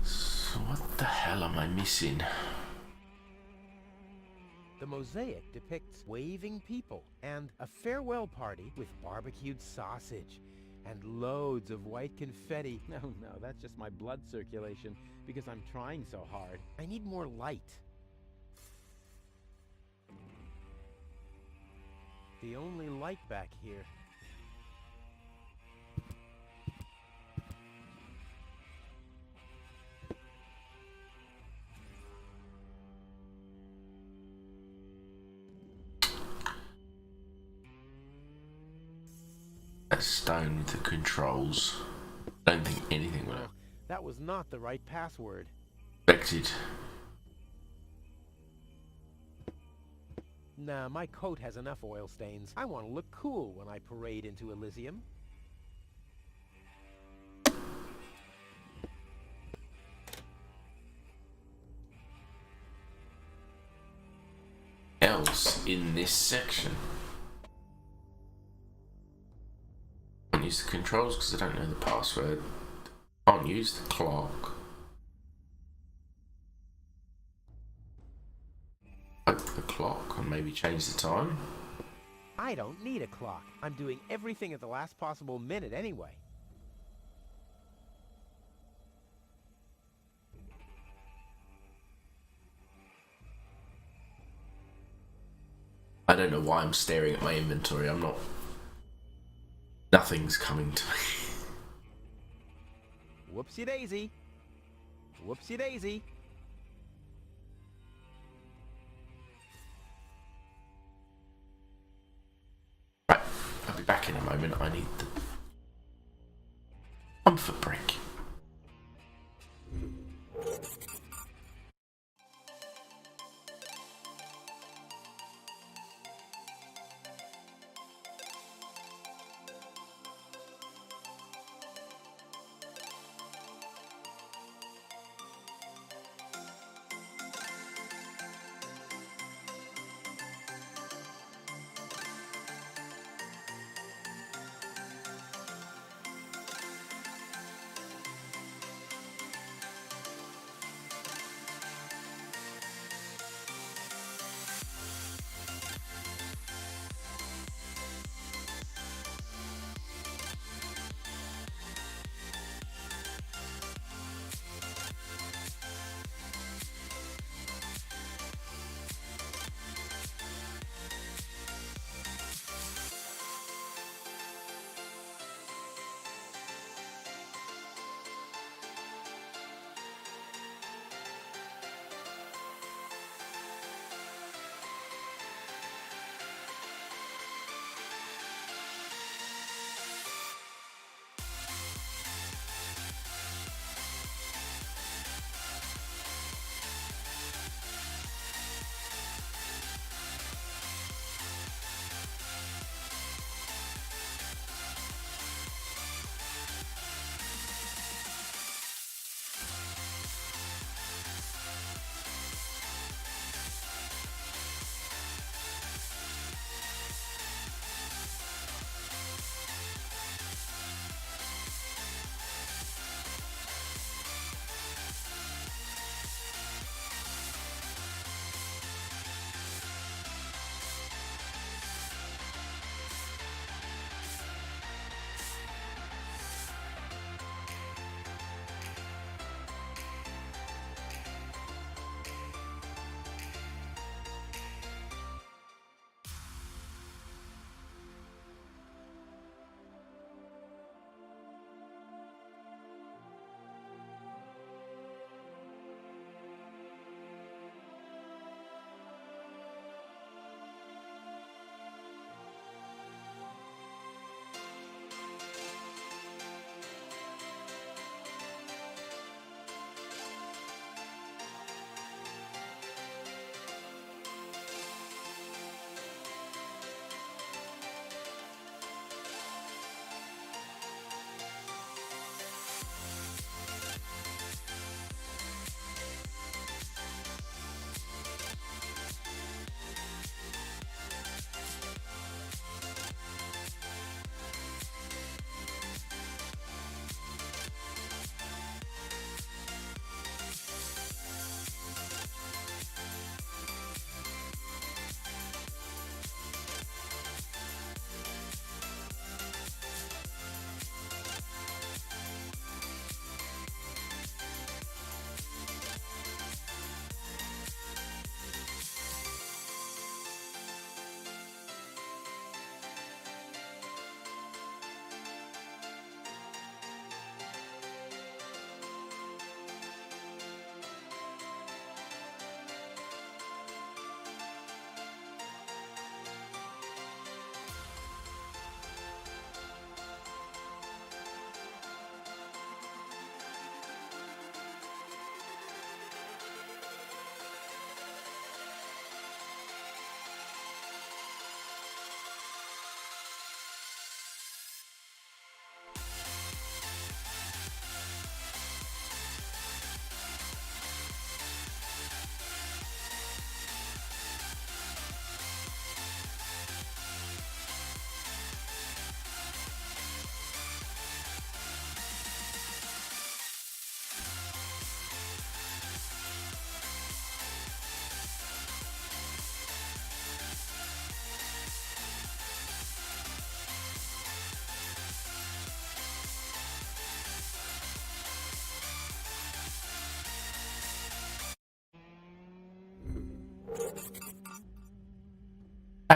So what the hell am I missing? The mosaic depicts waving people and a farewell party with barbecued sausage and loads of white confetti. No, that's just my blood circulation because I'm trying so hard. I need more light. The only light back here. That stone with the controls. I don't think anything would have That was not the right password. affected. Nah, my coat has enough oil stains. I want to look cool when I parade into Elysium. Else in this section. Can't use the controls because I don't know the password. Can't use the clock. Open the clock and maybe change the time. I don't need a clock. I'm doing everything at the last possible minute anyway. I don't know why I'm staring at my inventory. I'm not... Nothing's coming to me. Whoopsie daisy. Whoopsie daisy. Right, I'll be back in a moment. I need the comfort break.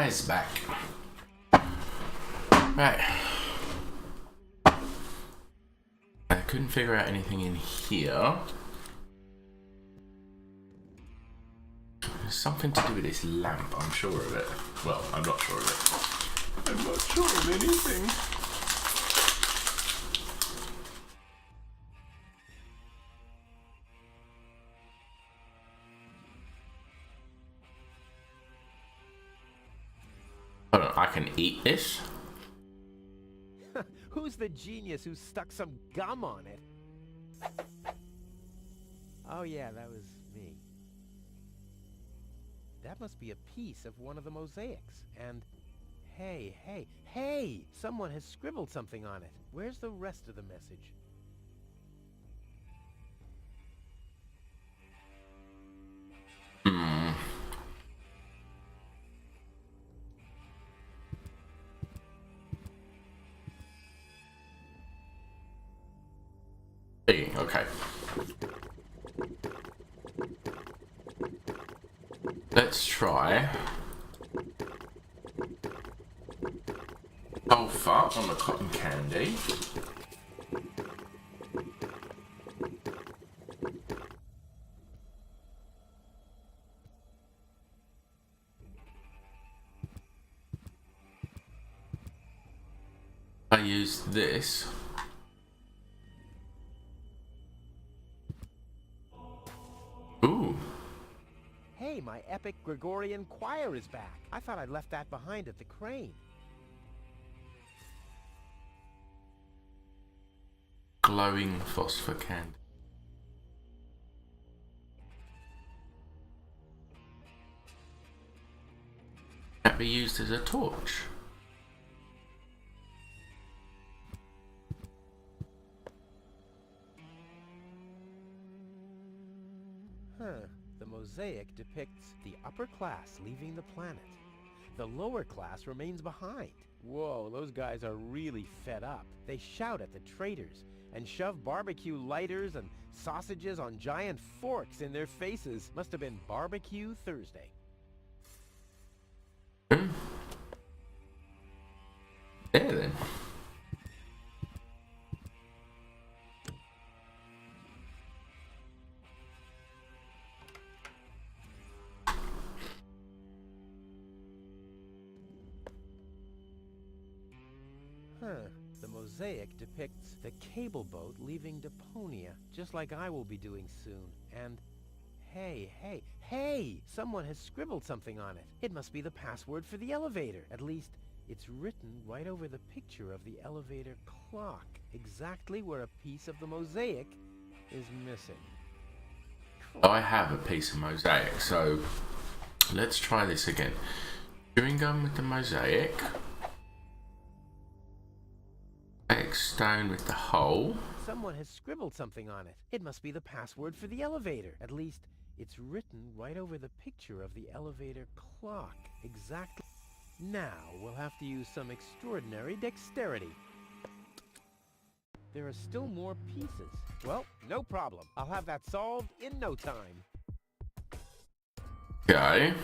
Guys, back. Right. I couldn't figure out anything in here. There's something to do with this lamp, I'm sure of it. Well, I'm not sure of it. I'm not sure of anything. Hold on, I can eat this? Who's the genius who stuck some gum on it? Oh yeah, that was me. That must be a piece of one of the mosaics. And hey! Someone has scribbled something on it. Where's the rest of the message? Okay. Let's try alpha on the cotton candy. I use this. Ooh. Hey, my epic Gregorian choir is back. I thought I'd left that behind at the crane. Glowing phosphor candy. Can be used as a torch. The mosaic depicts the upper class leaving the planet. The lower class remains behind. Whoa, those guys are really fed up. They shout at the traitors and shove barbecue lighters and sausages on giant forks in their faces. Must have been Barbecue Thursday. There then. The mosaic depicts the cable boat leaving Deponia, just like I will be doing soon. And hey! Someone has scribbled something on it. It must be the password for the elevator. At least, it's written right over the picture of the elevator clock, exactly where a piece of the mosaic is missing. I have a piece of mosaic, so let's try this again. Chewing gum with the mosaic. Stone with the hole. Someone has scribbled something on it. It must be the password for the elevator. At least, it's written right over the picture of the elevator clock. Exactly. Now, we'll have to use some extraordinary dexterity. There are still more pieces. Well, no problem. I'll have that solved in no time. Okay.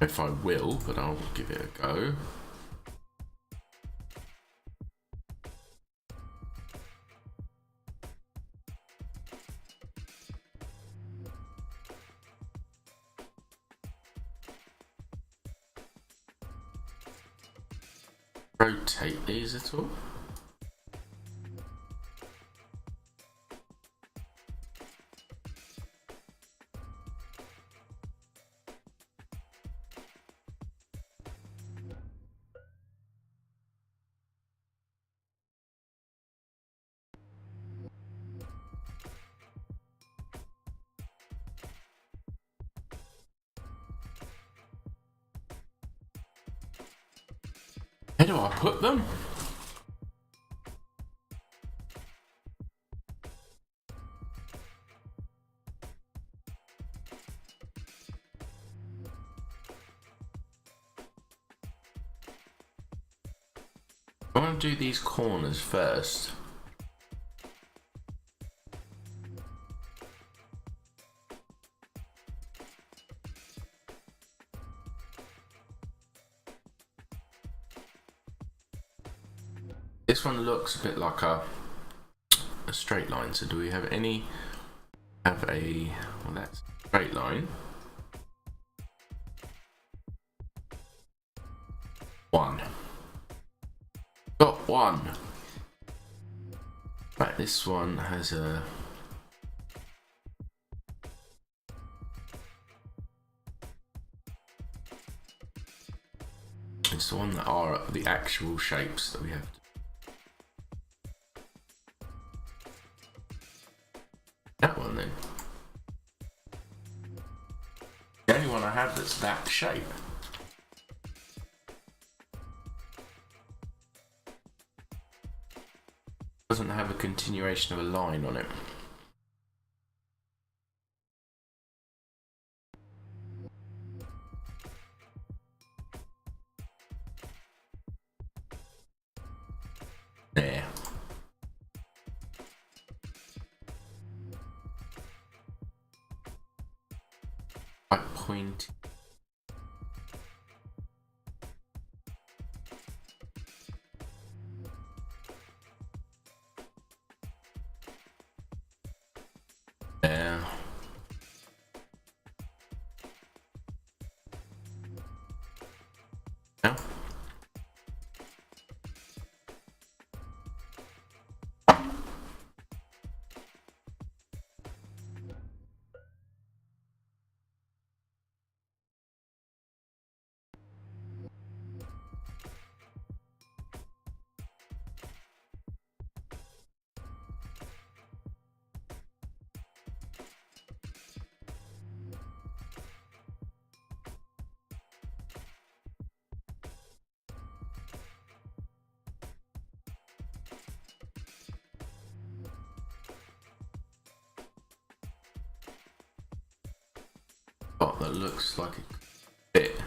If I will, but I'll give it a go. Rotate these at all? Where do I put them? I want to do these corners first. This one looks a bit like a straight line. So do we have any? Have a, well, that's a straight line. One. Got one. Right, this one has a. It's the one that are the actual shapes that we have to. That one then. The only one I have that's that shape. Doesn't have a continuation of a line on it. There. Quite pointy. There. Now. Spot that looks like a bit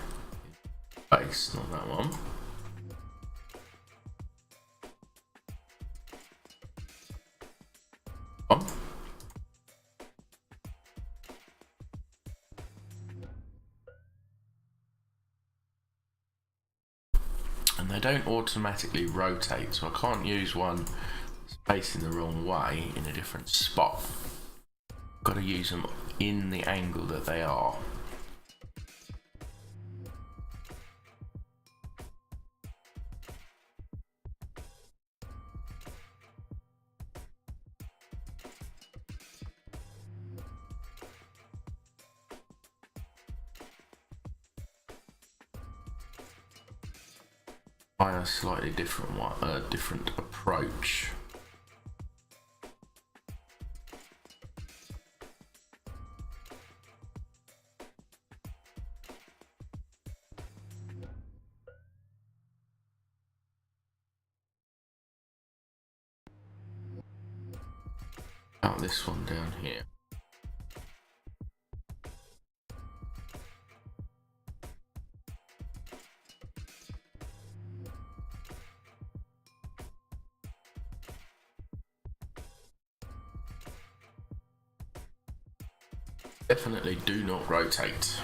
base, not that one. One. And they don't automatically rotate, so I can't use one facing the wrong way in a different spot. Got to use them in the angle that they are. Try a slightly different one, different approach. Out this one down here. Definitely do not rotate.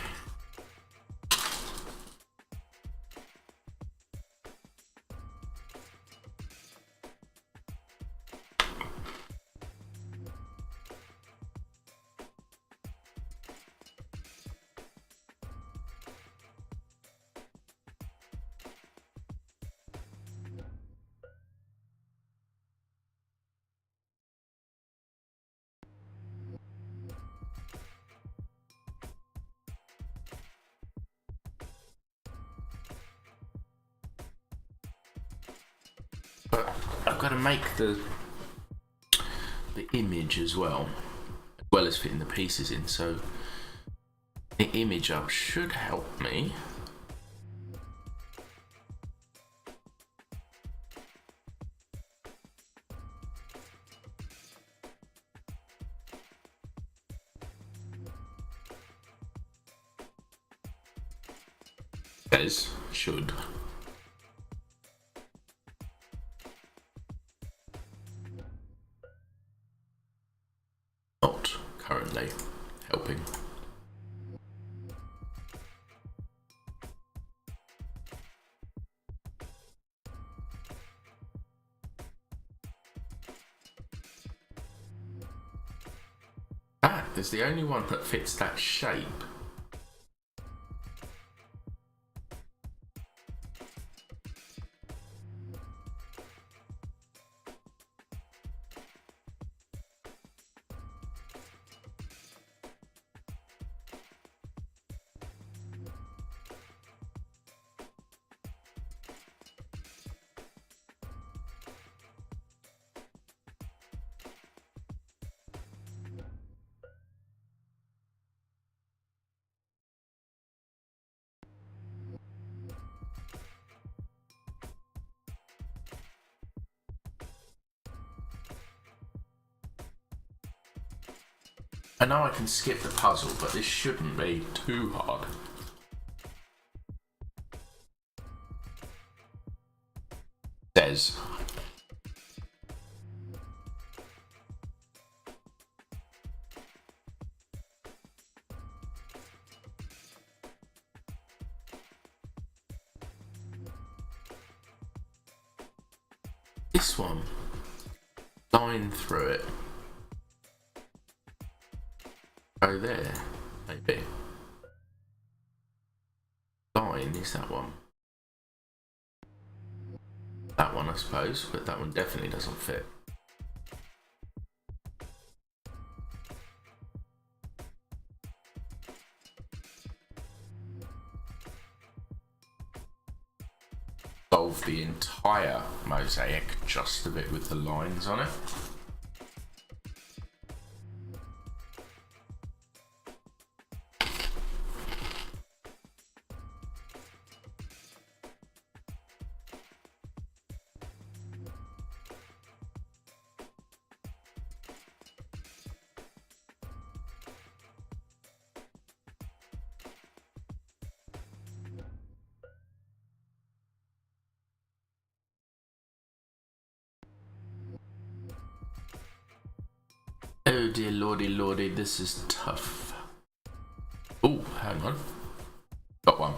But I've got to make the image as well as fitting the pieces in, so the image up should help me. Says should. Not currently helping. is the only one that fits that shape. I know I can skip the puzzle, but this shouldn't be too hard. Says. This one, line through it. Go there, maybe. Line is that one. That one, I suppose, but that one definitely doesn't fit. Solve the entire mosaic just a bit with the lines on it. Oh dear lordy lordy, this is tough. Oh, hang on. Got one.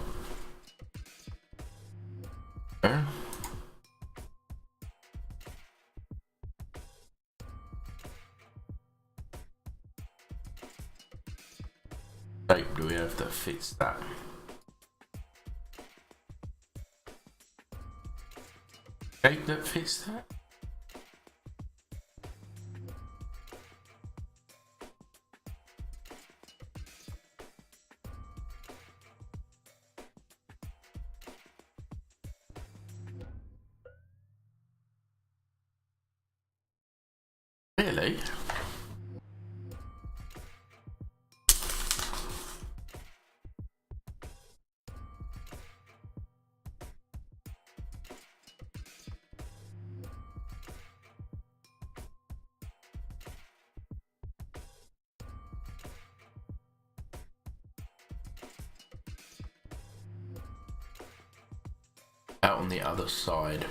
Okay. Shape do we have that fits that? Shape that fits that? Really? Out on the other side.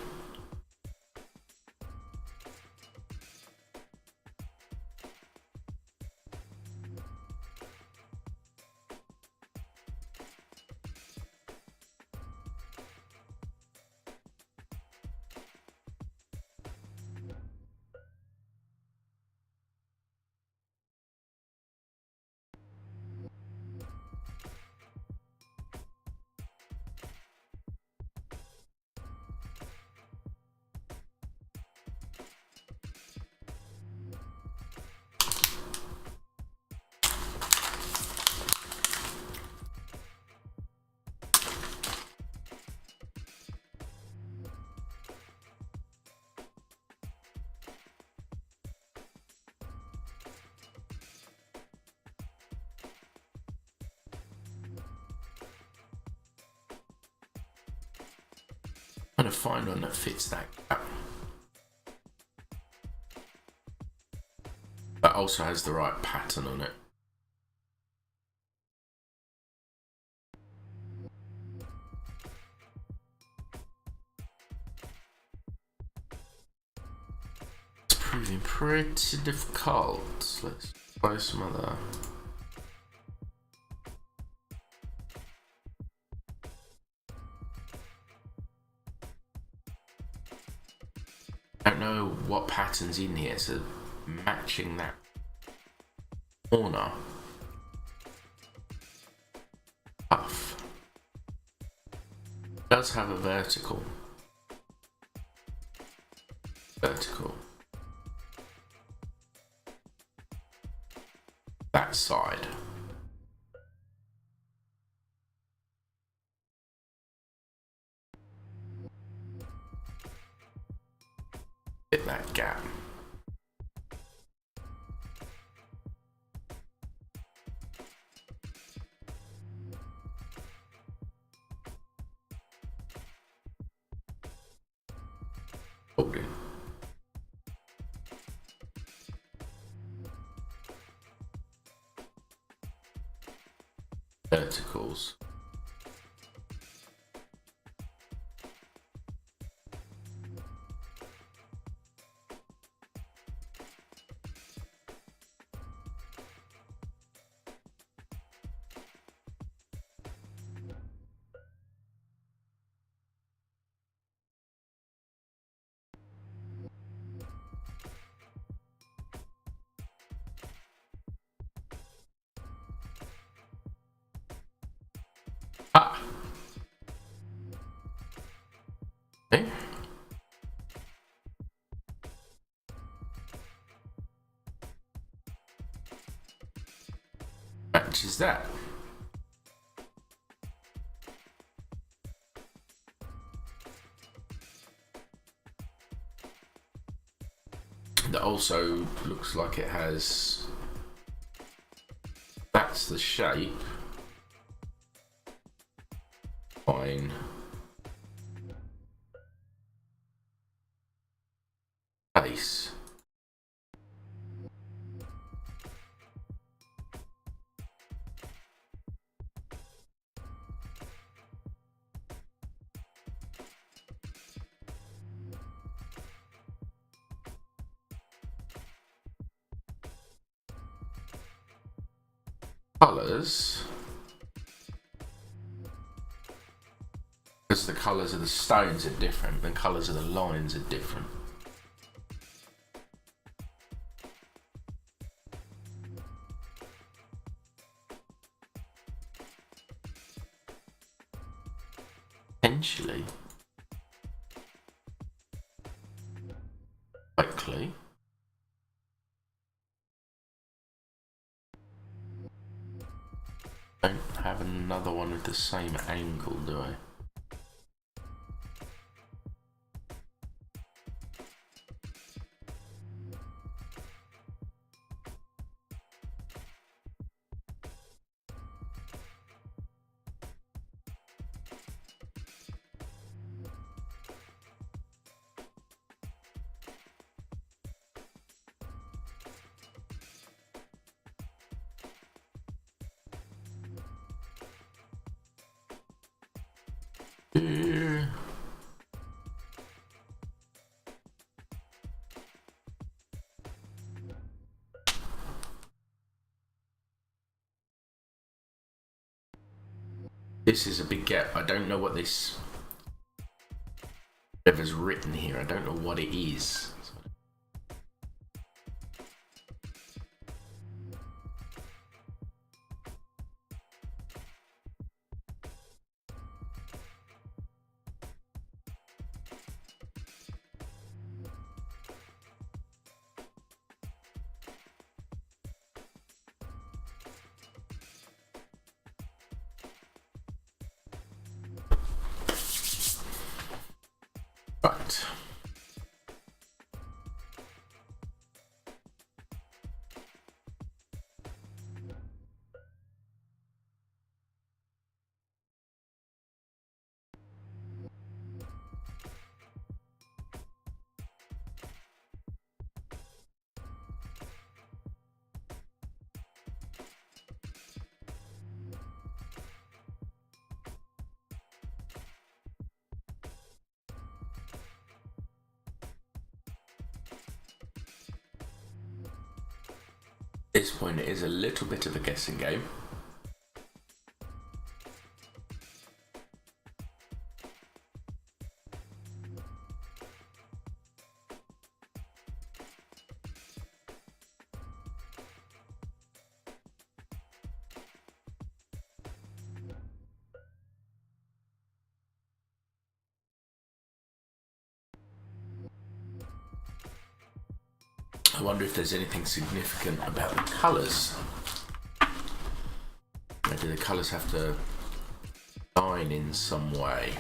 I'm trying to find one that fits that gap. But also has the right pattern on it. It's proving pretty difficult. Let's try some other. I don't know what pattern's in here, so matching that corner. Puff. Does have a vertical. Vertical. That side. Hit that gap. Hold it. Verticals. Ah. Okay. Matches that. That also looks like it has. That's the shape. Fine. Base. Colours. Because the colours of the stones are different, the colours of the lines are different. Potentially. Likely. Don't have another one with the same angle, do I? This is a big gap. I don't know what this whoever's written here. I don't know what it is. Right. At this point, it is a little bit of a guessing game. I wonder if there's anything significant about the colours. Do the colours have to shine in some way?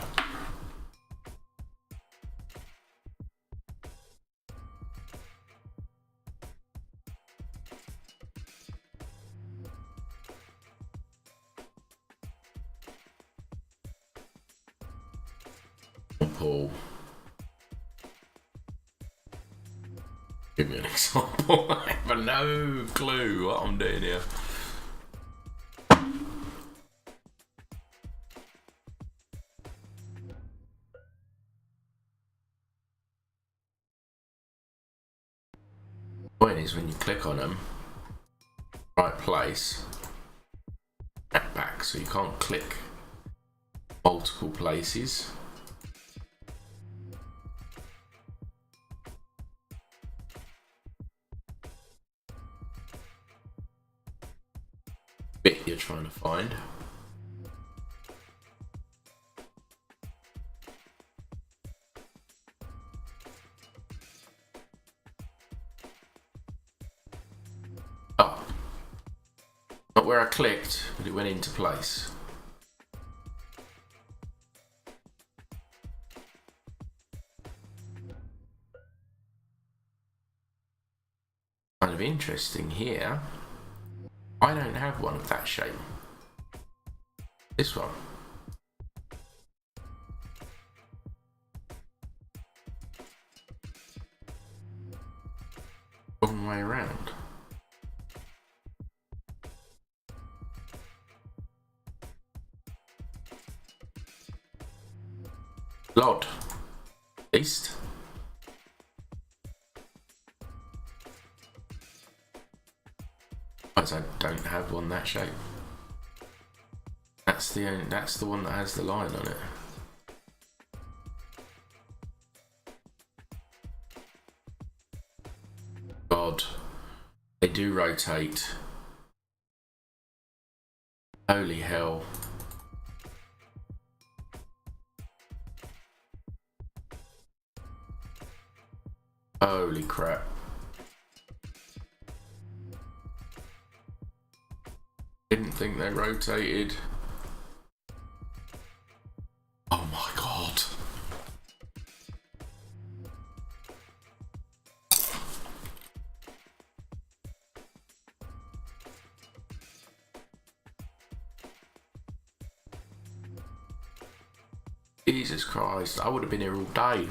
Paul, give me an example. I have no clue what I'm doing here. The point is when you click on them, right place, back, so you can't click multiple places. Bit you're trying to find. Oh, not where I clicked, but it went into place. Kind of interesting here. I don't have one of that shape. This one. Wrong way around. Odd. At least. I don't have one that shape. That's the one that has the line on it. God, they do rotate. Holy hell. Holy crap. Didn't think they rotated. Oh my god. Jesus Christ, I would have been here all day.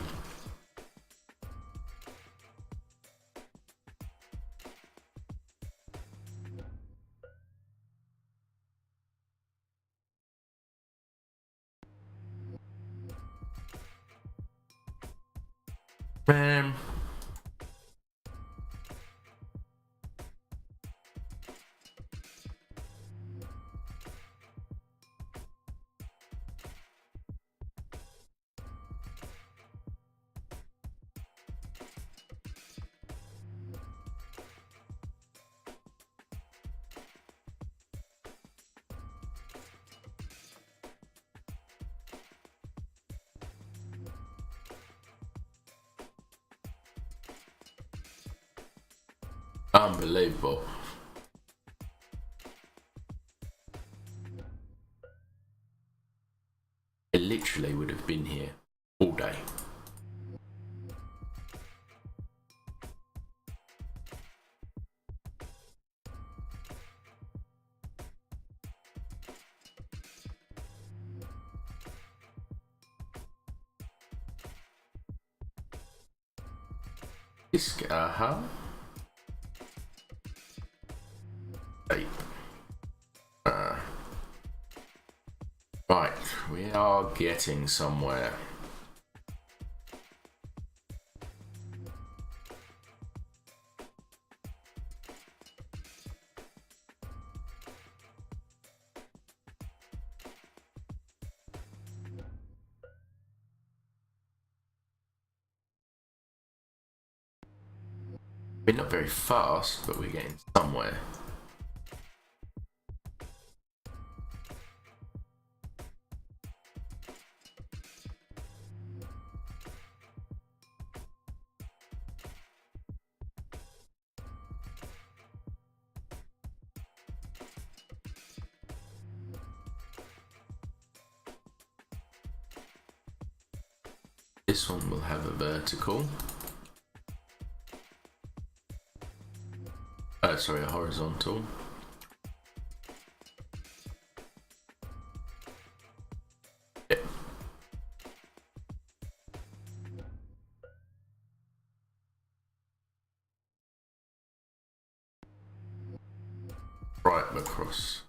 Man. Unbelievable. I literally would have been here all day. This right, we are getting somewhere. We're not very fast, but we're getting somewhere. This one will have a vertical. Oh, sorry, a horizontal. Yeah. Right across.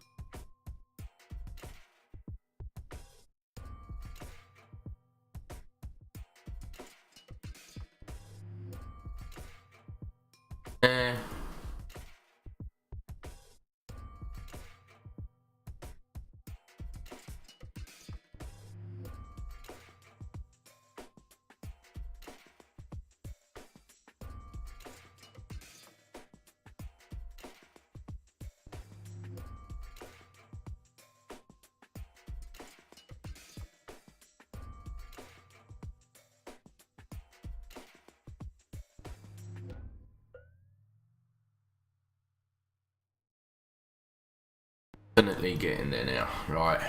Definitely getting there now. Right,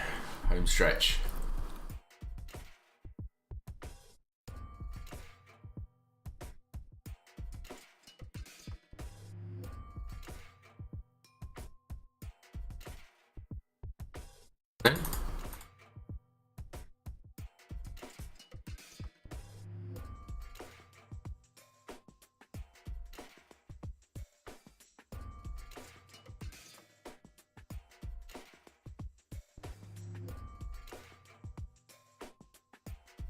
home stretch.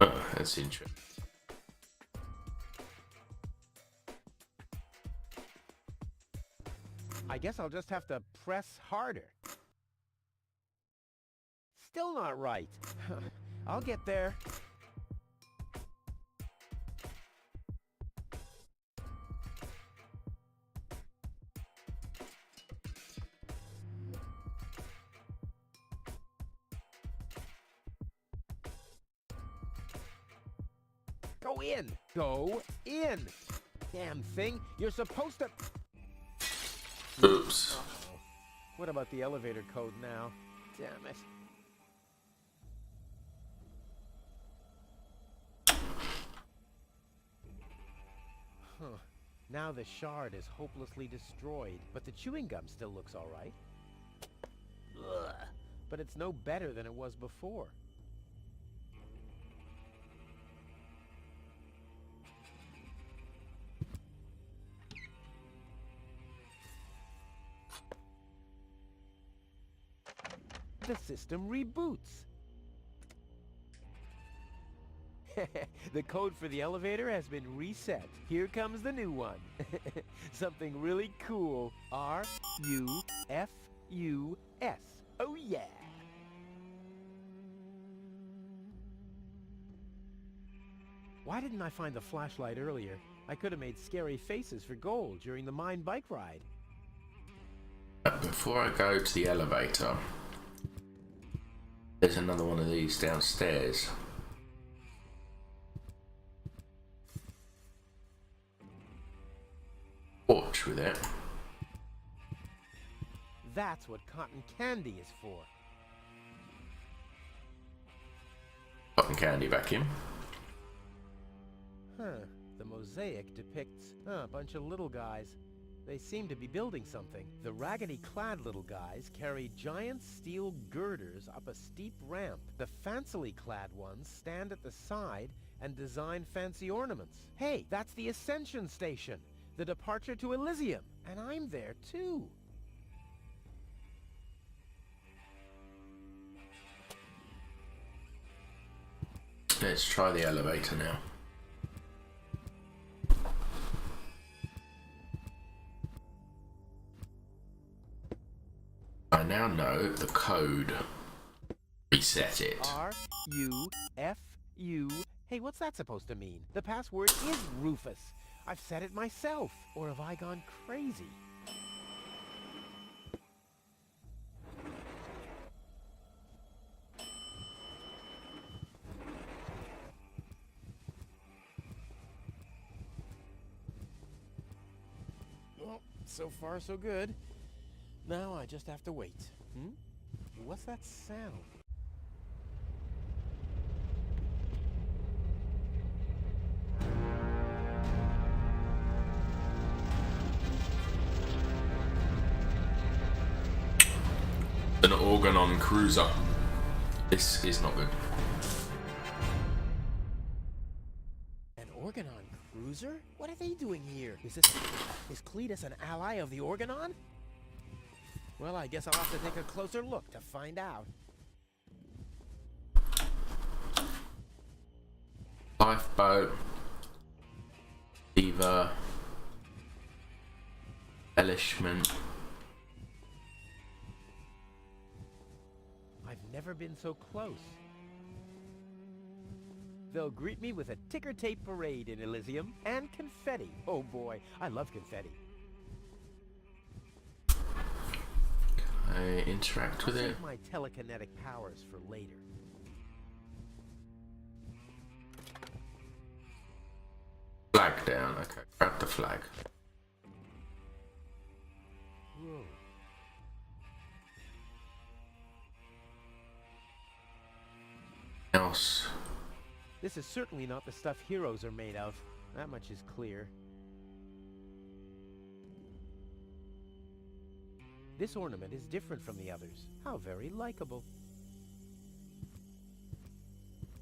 Oh, that's interesting. I guess I'll just have to press harder. Still not right. I'll get there. Go in! Go in! Damn thing, you're supposed to... Oops. Uh-oh. What about the elevator code now? Damn it. Huh. Now the shard is hopelessly destroyed, but the chewing gum still looks all right. Ugh. But it's no better than it was before. The system reboots. The code for the elevator has been reset. Here comes the new one. Something really cool. R-U-F-U-S. Oh yeah! Why didn't I find the flashlight earlier? I could have made scary faces for gold during the mine bike ride. Before I go to the elevator, there's another one of these downstairs. Watch with it. That's what cotton candy is for. Cotton candy vacuum. Huh. The mosaic depicts a bunch of little guys. They seem to be building something. The raggedy-clad little guys carry giant steel girders up a steep ramp. The fancily-clad ones stand at the side and design fancy ornaments. Hey, that's the Ascension Station, the departure to Elysium, and I'm there too. Let's try the elevator now. I now know the code. Reset it. R-U-F-U. Hey, what's that supposed to mean? The password is Rufus. I've said it myself. Or have I gone crazy? Well, so far so good. Now I just have to wait. What's that sound? An Organon cruiser. This is not good. An Organon cruiser? What are they doing here? Is Cletus an ally of the Organon? Well, I guess I'll have to take a closer look to find out. Lifeboat. Diva. Embellishment. I've never been so close. They'll greet me with a ticker tape parade in Elysium and confetti. Oh boy, I love confetti. I interact with I'll it. save my telekinetic powers for later. Flag down. Okay, grab the flag. Whoa. Else. This is certainly not the stuff heroes are made of. That much is clear. This ornament is different from the others. How very likable.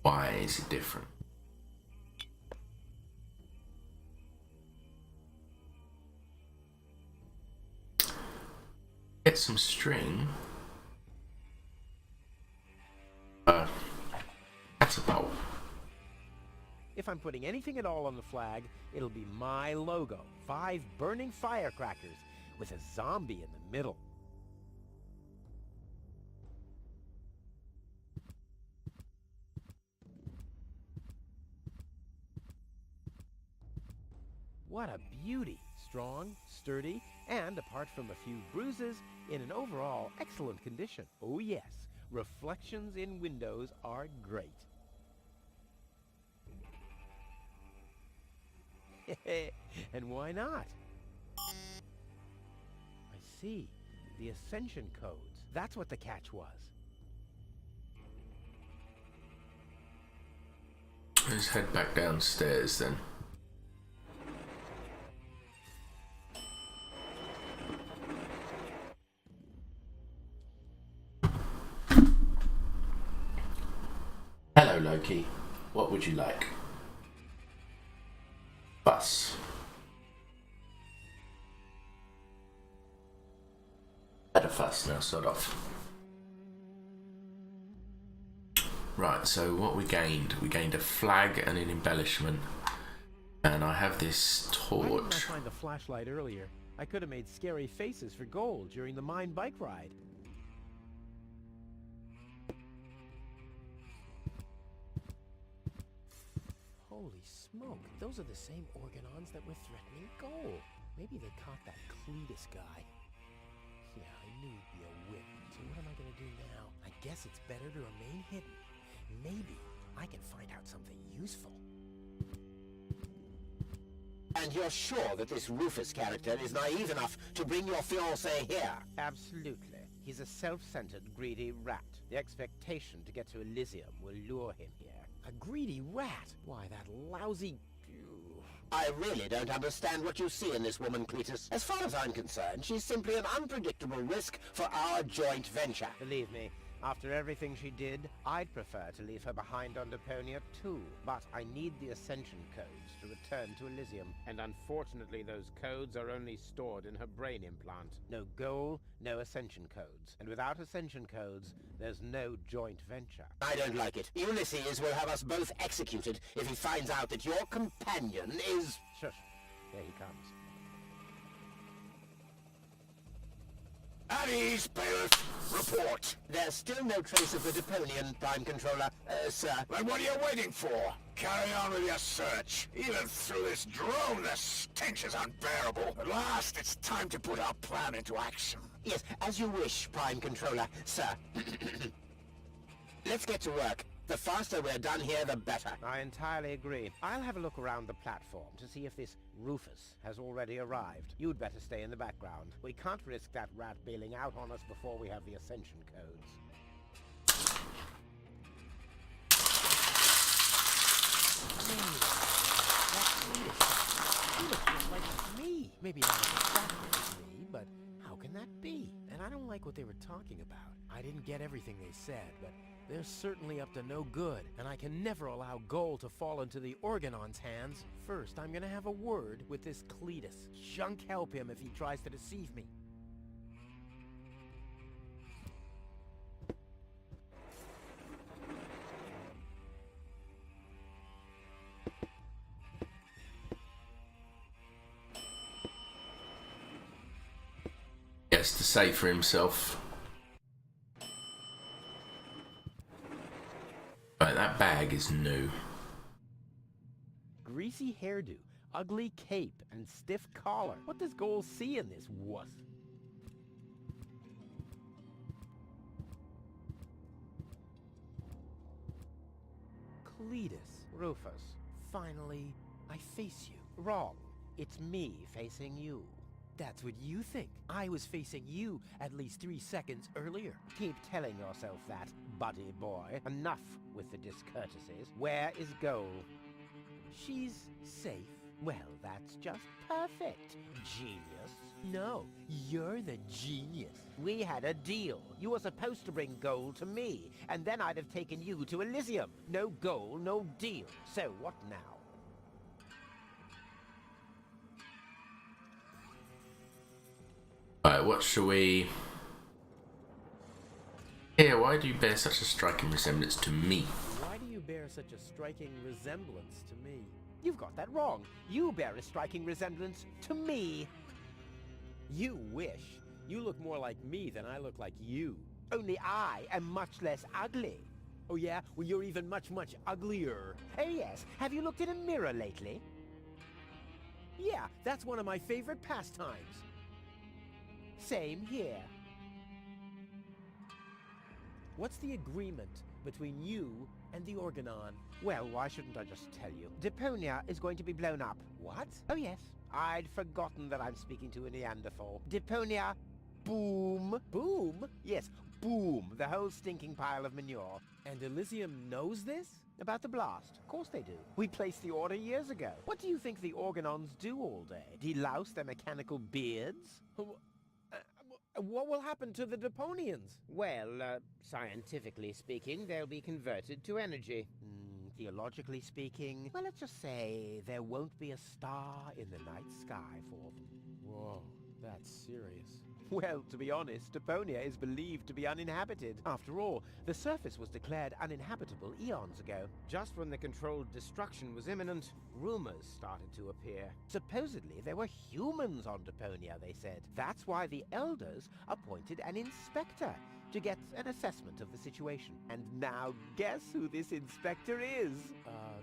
Why is it different? Get some string. That's a bolt. If I'm putting anything at all on the flag, it'll be my logo. 5 burning firecrackers with a zombie in the middle. What a beauty! Strong, sturdy, and apart from a few bruises, in an overall excellent condition. Oh yes, reflections in windows are great. And why not? I see. The Ascension codes. That's what the catch was. Let's head back downstairs then. Hello, Loki. What would you like? Bus. Better fuss now, sod off. Right, so what we gained a flag and an embellishment. And I have this Why didn't I torch. find the flashlight earlier? I could have made scary faces for gold during the mine bike ride. Holy smoke, those are the same Organons that were threatening gold. Maybe they caught that Cletus guy. Yeah, I knew he'd be a whip. So what am I gonna do now? I guess it's better to remain hidden. Maybe I can find out something useful. And you're sure that this Rufus character is naive enough to bring your fiancé here? Absolutely. He's a self-centered, greedy rat. The expectation to get to Elysium will lure him here. A greedy rat? Why, that lousy... I really don't understand what you see in this woman, Cletus. As far as I'm concerned, she's simply an unpredictable risk for our joint venture. Believe me, after everything she did, I'd prefer to leave her behind on Deponia too. But I need the Ascension codes to return to Elysium. And unfortunately, those codes are only stored in her brain implant. No goal, no Ascension codes. And without Ascension codes, there's no joint venture. I don't like it. Ulysses will have us both executed if he finds out that your companion is... Shush. Here he comes. At ease, Bailiff. Report. There's still no trace of the Deponian Prime Controller, sir. Then what are you waiting for? Carry on with your search. Even through this drone, the stench is unbearable. At last, it's time to put our plan into action. Yes, as you wish, Prime Controller, sir. Let's get to work. The faster we're done here, the better. I entirely agree. I'll have a look around the platform to see if this Rufus has already arrived. You'd better stay in the background. We can't risk that rat bailing out on us before we have the Ascension codes. He looks just like me. Maybe not exactly me, but how can that be? And I don't like like what they were talking about. I didn't get everything they said, but they're certainly up to no good, and I can never allow gold to fall into the Organon's hands. First, I'm gonna have a word with this Cletus. Junk help him if he tries to deceive me. He has to say for himself. Right, that bag is new. Greasy hairdo, ugly cape, and stiff collar. What does Gold see in this wuss? Cletus, Rufus, finally, I face you. Wrong. It's me facing you. That's what you think. I was facing you at least 3 seconds earlier. Keep telling yourself that, buddy boy. Enough with the discourtesies. Where is Gold? She's safe. Well, that's just perfect. Genius. No, you're the genius. We had a deal. You were supposed to bring Gold to me, and then I'd have taken you to Elysium. No Gold, no deal. So what now? Right, what shall we... Here, why do you bear such a striking resemblance to me? Why do you bear such a striking resemblance to me? You've got that wrong. You bear a striking resemblance to me. You wish. You look more like me than I look like you. Only I am much less ugly. Oh yeah? Well, you're even much, much uglier. Oh yes. Have you looked in a mirror lately? Yeah, that's one of my favorite pastimes. Same here. What's the agreement between you and the Organon? Well, why shouldn't I just tell you? Deponia is going to be blown up. What? Oh yes. I'd forgotten that I'm speaking to a Neanderthal. Deponia, boom. Boom? Yes, boom. The whole stinking pile of manure. And Elysium knows this? About the blast? Of course they do. We placed the order years ago. What do you think the Organons do all day? Delouse their mechanical beards? What will happen to the Deponians? Well, scientifically speaking, they'll be converted to energy. Theologically speaking, well, let's just say there won't be a star in the night sky for them. Whoa, that's serious. Well, to be honest, Deponia is believed to be uninhabited. After all, the surface was declared uninhabitable eons ago. Just when the controlled destruction was imminent, rumors started to appear. Supposedly, there were humans on Deponia, they said. That's why the Elders appointed an inspector to get an assessment of the situation. And now, guess who this inspector is?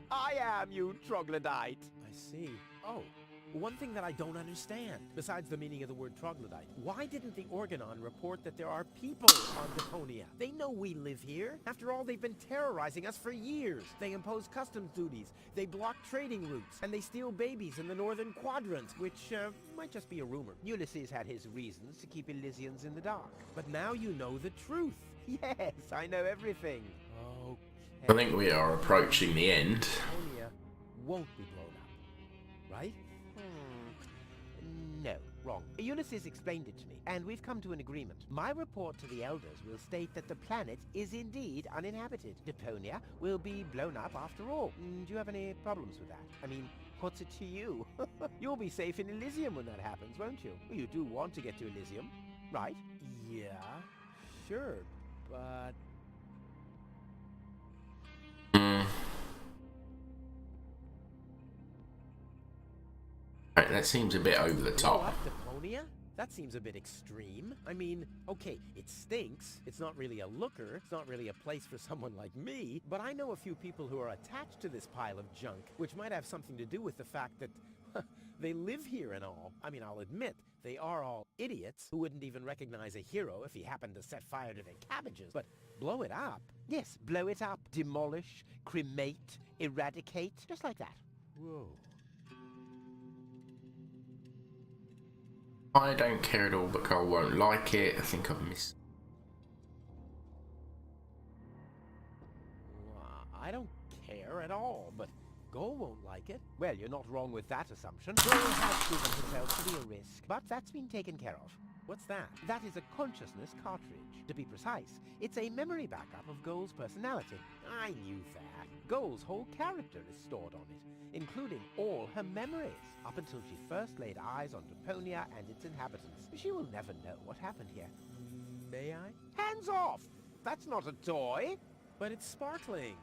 I am, you troglodyte! I see. Oh. One thing that I don't understand, besides the meaning of the word troglodyte, why didn't the Organon report that there are people on Deponia? They know we live here. After all, they've been terrorizing us for years. They impose customs duties, they block trading routes, and they steal babies in the northern quadrant, which might just be a rumor. Ulysses had his reasons to keep Elysians in the dark. But now you know the truth. Yes, I know everything. Okay. I think we are approaching the end. Deponia won't be blown up, right? No, wrong. Ulysses explained it to me, and we've come to an agreement. My report to the Elders will state that the planet is indeed uninhabited. Deponia will be blown up after all. Do you have any problems with that? I mean, what's it to you? You'll be safe in Elysium when that happens, won't you? Well, you do want to get to Elysium, right? Yeah, sure, but... Right, that seems a bit over the top. Blow up Deponia? That seems a bit extreme. I mean, okay, it stinks. It's not really a looker. It's not really a place for someone like me. But I know a few people who are attached to this pile of junk, which might have something to do with the fact that they live here and all. I mean, I'll admit, they are all idiots who wouldn't even recognize a hero if he happened to set fire to their cabbages. But blow it up? Yes, blow it up, demolish, cremate, eradicate, just like that. Whoa. I don't care at all, but Carl won't like it. I think I've missed. I don't care at all, but Go won't like it. Well, you're not wrong with that assumption. Go has proven himself to be a risk, but that's been taken care of. What's that? That is a consciousness cartridge. To be precise, it's a memory backup of Goal's personality. I knew that. Goal's whole character is stored on it, including all her memories, up until she first laid eyes on Deponia and its inhabitants. She will never know what happened here. May I? Hands off! That's not a toy! But it's sparkling.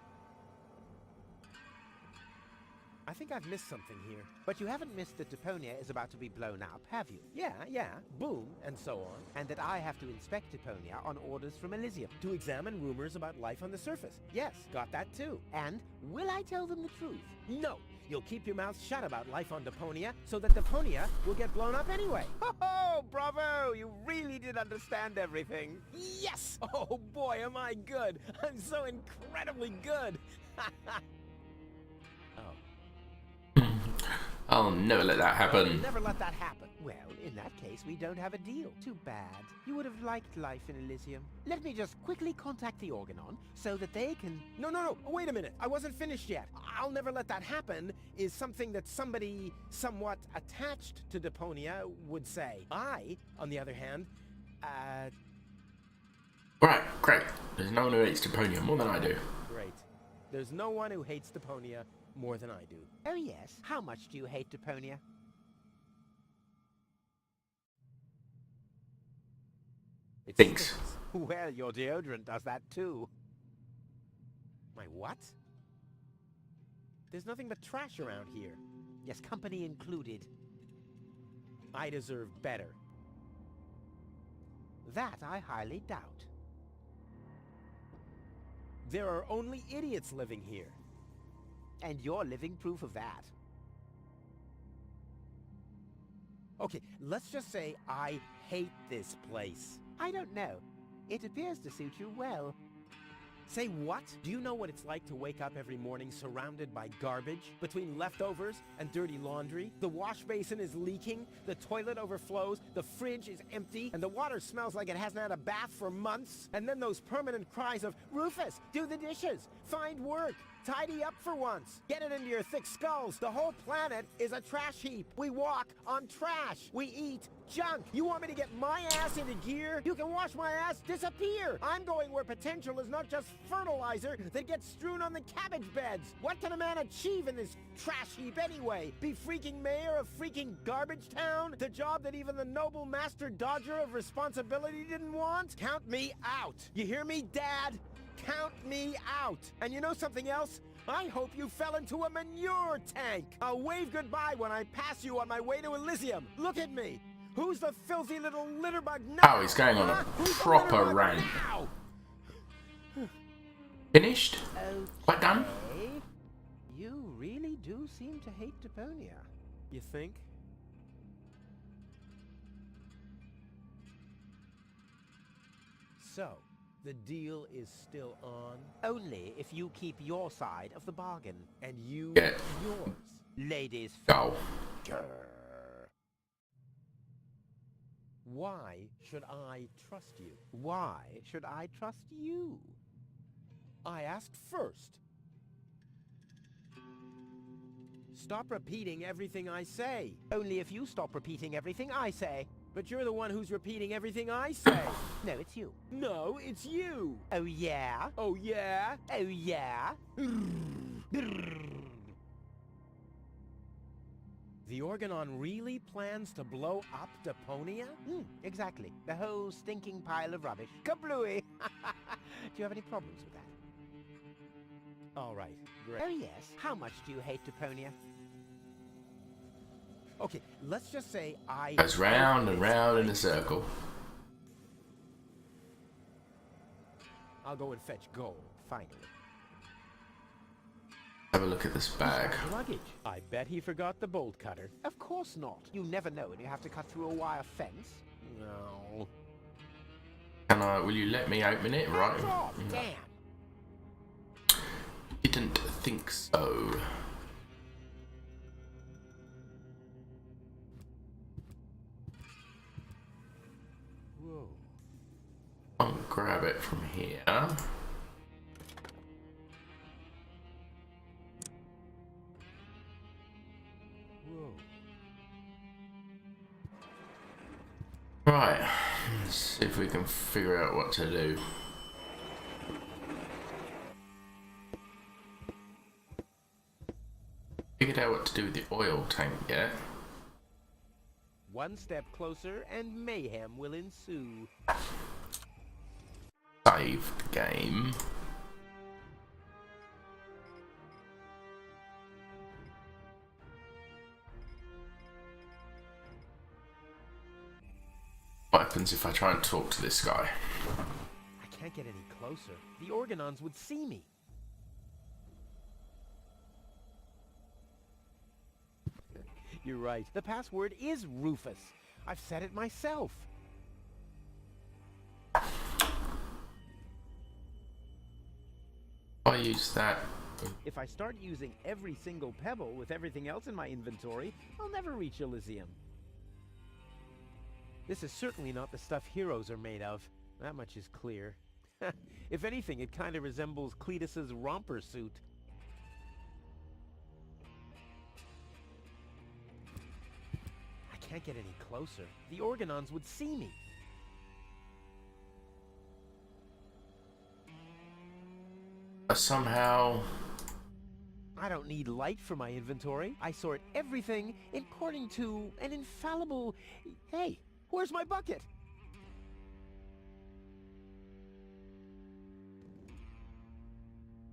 I think I've missed something here. But you haven't missed that Deponia is about to be blown up, have you? Yeah, boom, and so on. And that I have to inspect Deponia on orders from Elysium. To examine rumors about life on the surface. Yes, got that too. And will I tell them the truth? No! You'll keep your mouth shut about life on Deponia, so that Deponia will get blown up anyway. Oh, bravo! You really did understand everything. Yes! Oh boy, am I good! I'm so incredibly good! I'll never let that happen. Never let that happen. Well, in that case, we don't have a deal. Too bad. You would have liked life in Elysium. Let me just quickly contact the Organon so that they can... No, wait a minute. I wasn't finished yet. I'll never let that happen is something that somebody somewhat attached to Deponia would say. I, on the other hand, Right, great. There's no one who hates Deponia more than I do. Great. There's no one who hates Deponia more than I do. Oh yes. How much do you hate Deponia? It Thinks. stinks. Well, your deodorant does that too. My what? There's nothing but trash around here. Yes, company included. I deserve better. That I highly doubt. There are only idiots living here. And you're living proof of that. Okay, let's just say I hate this place. I don't know. It appears to suit you well. Say what? Do you know what it's like to wake up every morning surrounded by garbage? Between leftovers and dirty laundry? The wash basin is leaking, the toilet overflows, the fridge is empty, and the water smells like it hasn't had a bath for months. And then those permanent cries of, Rufus, do the dishes, find work, tidy up for once, get it into your thick skulls. The whole planet is a trash heap. We walk on trash. We eat junk. You want me to get my ass into gear? You can watch my ass disappear. I'm going where potential is not just fertilizer that gets strewn on the cabbage beds. What can a man achieve in this trash heap anyway? Be freaking mayor of freaking garbage town? The job that even the noble master dodger of responsibility didn't want? Count me out. You hear me, Dad? Count me out. And you know something else? I hope you fell into a manure tank. I'll wave goodbye when I pass you on my way to Elysium. Look at me. Who's the filthy little litterbug now? Oh, he's going on a Who's the proper litterbug rant. now? Finished? Okay. Quite done? You really do seem to hate Deponia. You think? So, the deal is still on, Only if you keep your side of the bargain. and you Yeah. yours. Ladies Go. Why should I trust you? Why should I trust you? I asked first. Stop repeating everything I say. Only if you stop repeating everything I say. But you're the one who's repeating everything I say. No, it's you. No, it's you. Oh yeah? Oh, yeah? Oh yeah? The Organon really plans to blow up Deponia? Exactly. The whole stinking pile of rubbish. Kablooey! Do you have any problems with that? All right, great. Oh yes. How much do you hate Deponia? Okay, let's just say I... Goes round and round in a circle. I'll go and fetch gold. Finally. Have a look at this bag. Luggage. I bet he forgot the bolt cutter. Of course not. You never know when you have to cut through a wire fence. No. Will you let me open it? Right. Hands off! No. Damn! Didn't think so. Whoa. I'll grab it from here. Whoa. Right, let's see if we can figure out what to do. Figured out what to do with the oil tank yet. One step closer and mayhem will ensue. Save the game. What happens if I try and talk to this guy? I can't get any closer. The Organons would see me. You're right. The password is Rufus. I've said it myself. I use that. If I start using every single pebble with everything else in my inventory, I'll never reach Elysium. This is certainly not the stuff heroes are made of. That much is clear. If anything, it kind of resembles Cletus's romper suit. I can't get any closer. The Organons would see me. Somehow... I don't need light for my inventory. I sort everything according to an infallible... Hey, where's my bucket?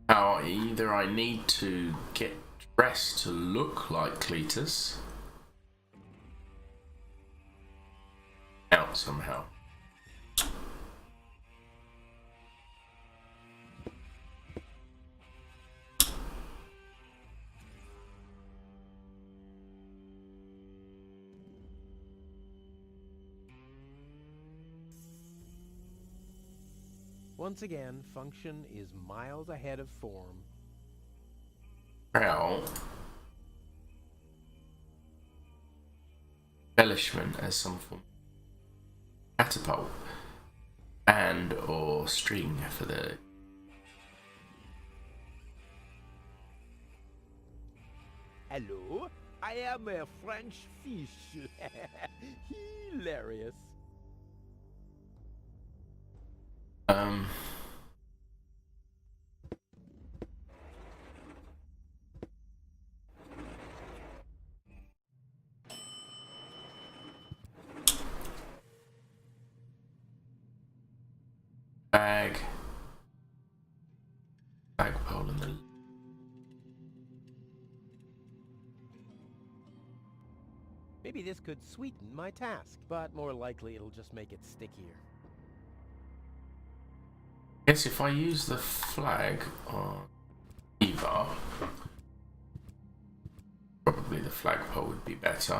Now, either I need to get dressed to look like Cletus. Out somehow. Once again, function is miles ahead of form. Well, embellishment as some form of catapult and or string for the Hello, I am a French fish. Hilarious. bagpole and the Maybe this could sweeten my task, but more likely it'll just make it stickier. guess if I use the flag on Eva, probably the flagpole would be better.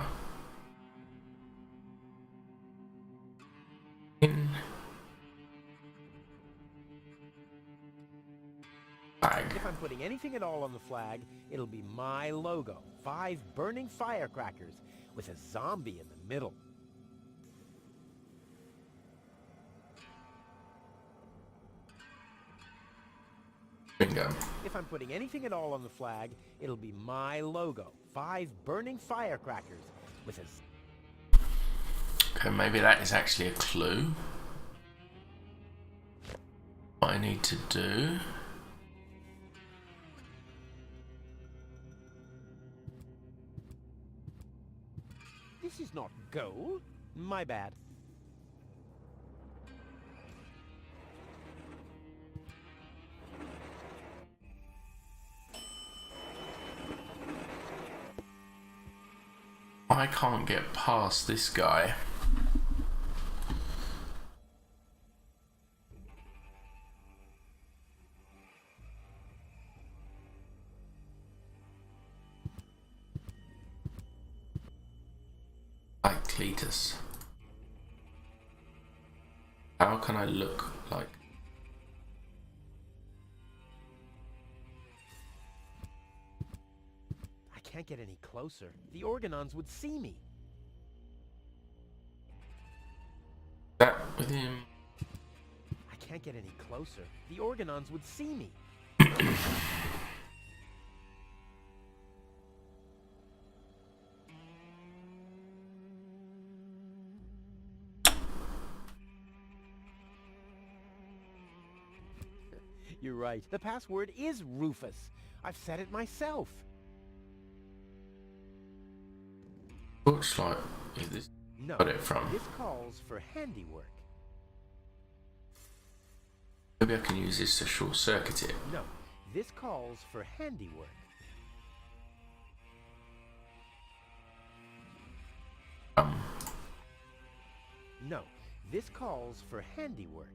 Flag. If I'm putting anything at all on the flag, it'll be my logo. 5 burning firecrackers with a zombie in the middle. Bingo. If I'm putting anything at all on the flag, it'll be my logo. 5 burning firecrackers with a... Okay, maybe that is actually a clue. What I need to do... This is not gold. My bad. I can't get past this guy. Like Cletus. How can I look like? I can't get any closer. The Organons would see me. That with him. I can't get any closer. The Organons would see me. You're right. The password is Rufus. I've said it myself. Looks like this. No, Got it from. this calls for handiwork. Maybe I can use this to short circuit it. No, this calls for handiwork. No, this calls for handiwork.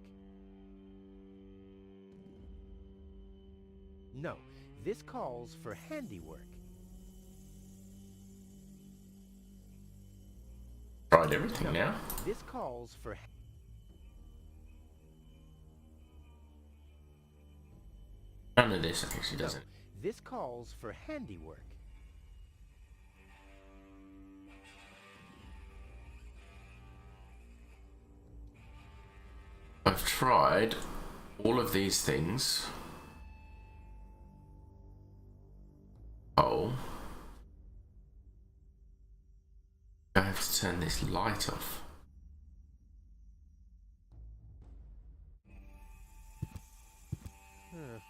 No, this calls for handiwork. Tried everything now. This calls for... None of this actually doesn't. This calls for handiwork. I've tried all of these things. Oh. I have to turn this light off.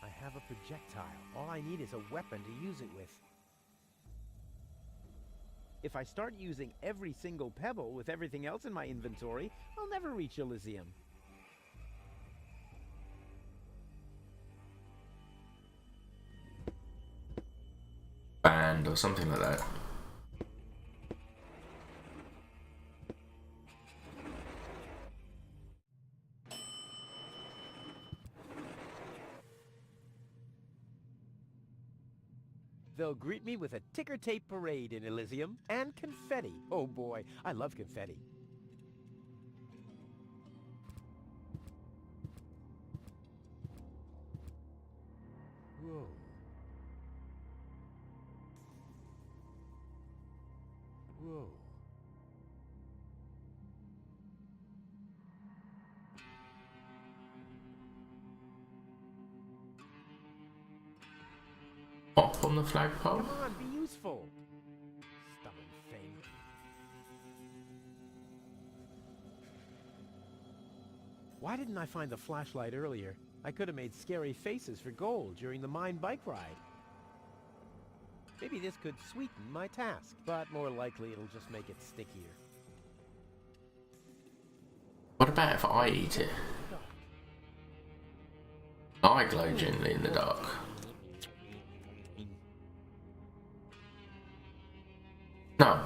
I have a projectile. All I need is a weapon to use it with. If I start using every single pebble with everything else in my inventory, I'll never reach Elysium. Band or something like that. They'll greet me with a ticker tape parade in Elysium and confetti. Oh boy, I love confetti. Whoa. Whoa. Hop on the flagpole. Come on, be useful. Stubborn thing. Why didn't I find the flashlight earlier? I could have made scary faces for gold during the mine bike ride. Maybe this could sweeten my task, but more likely it'll just make it stickier. What about if I eat it? I glow gently in the dark. No.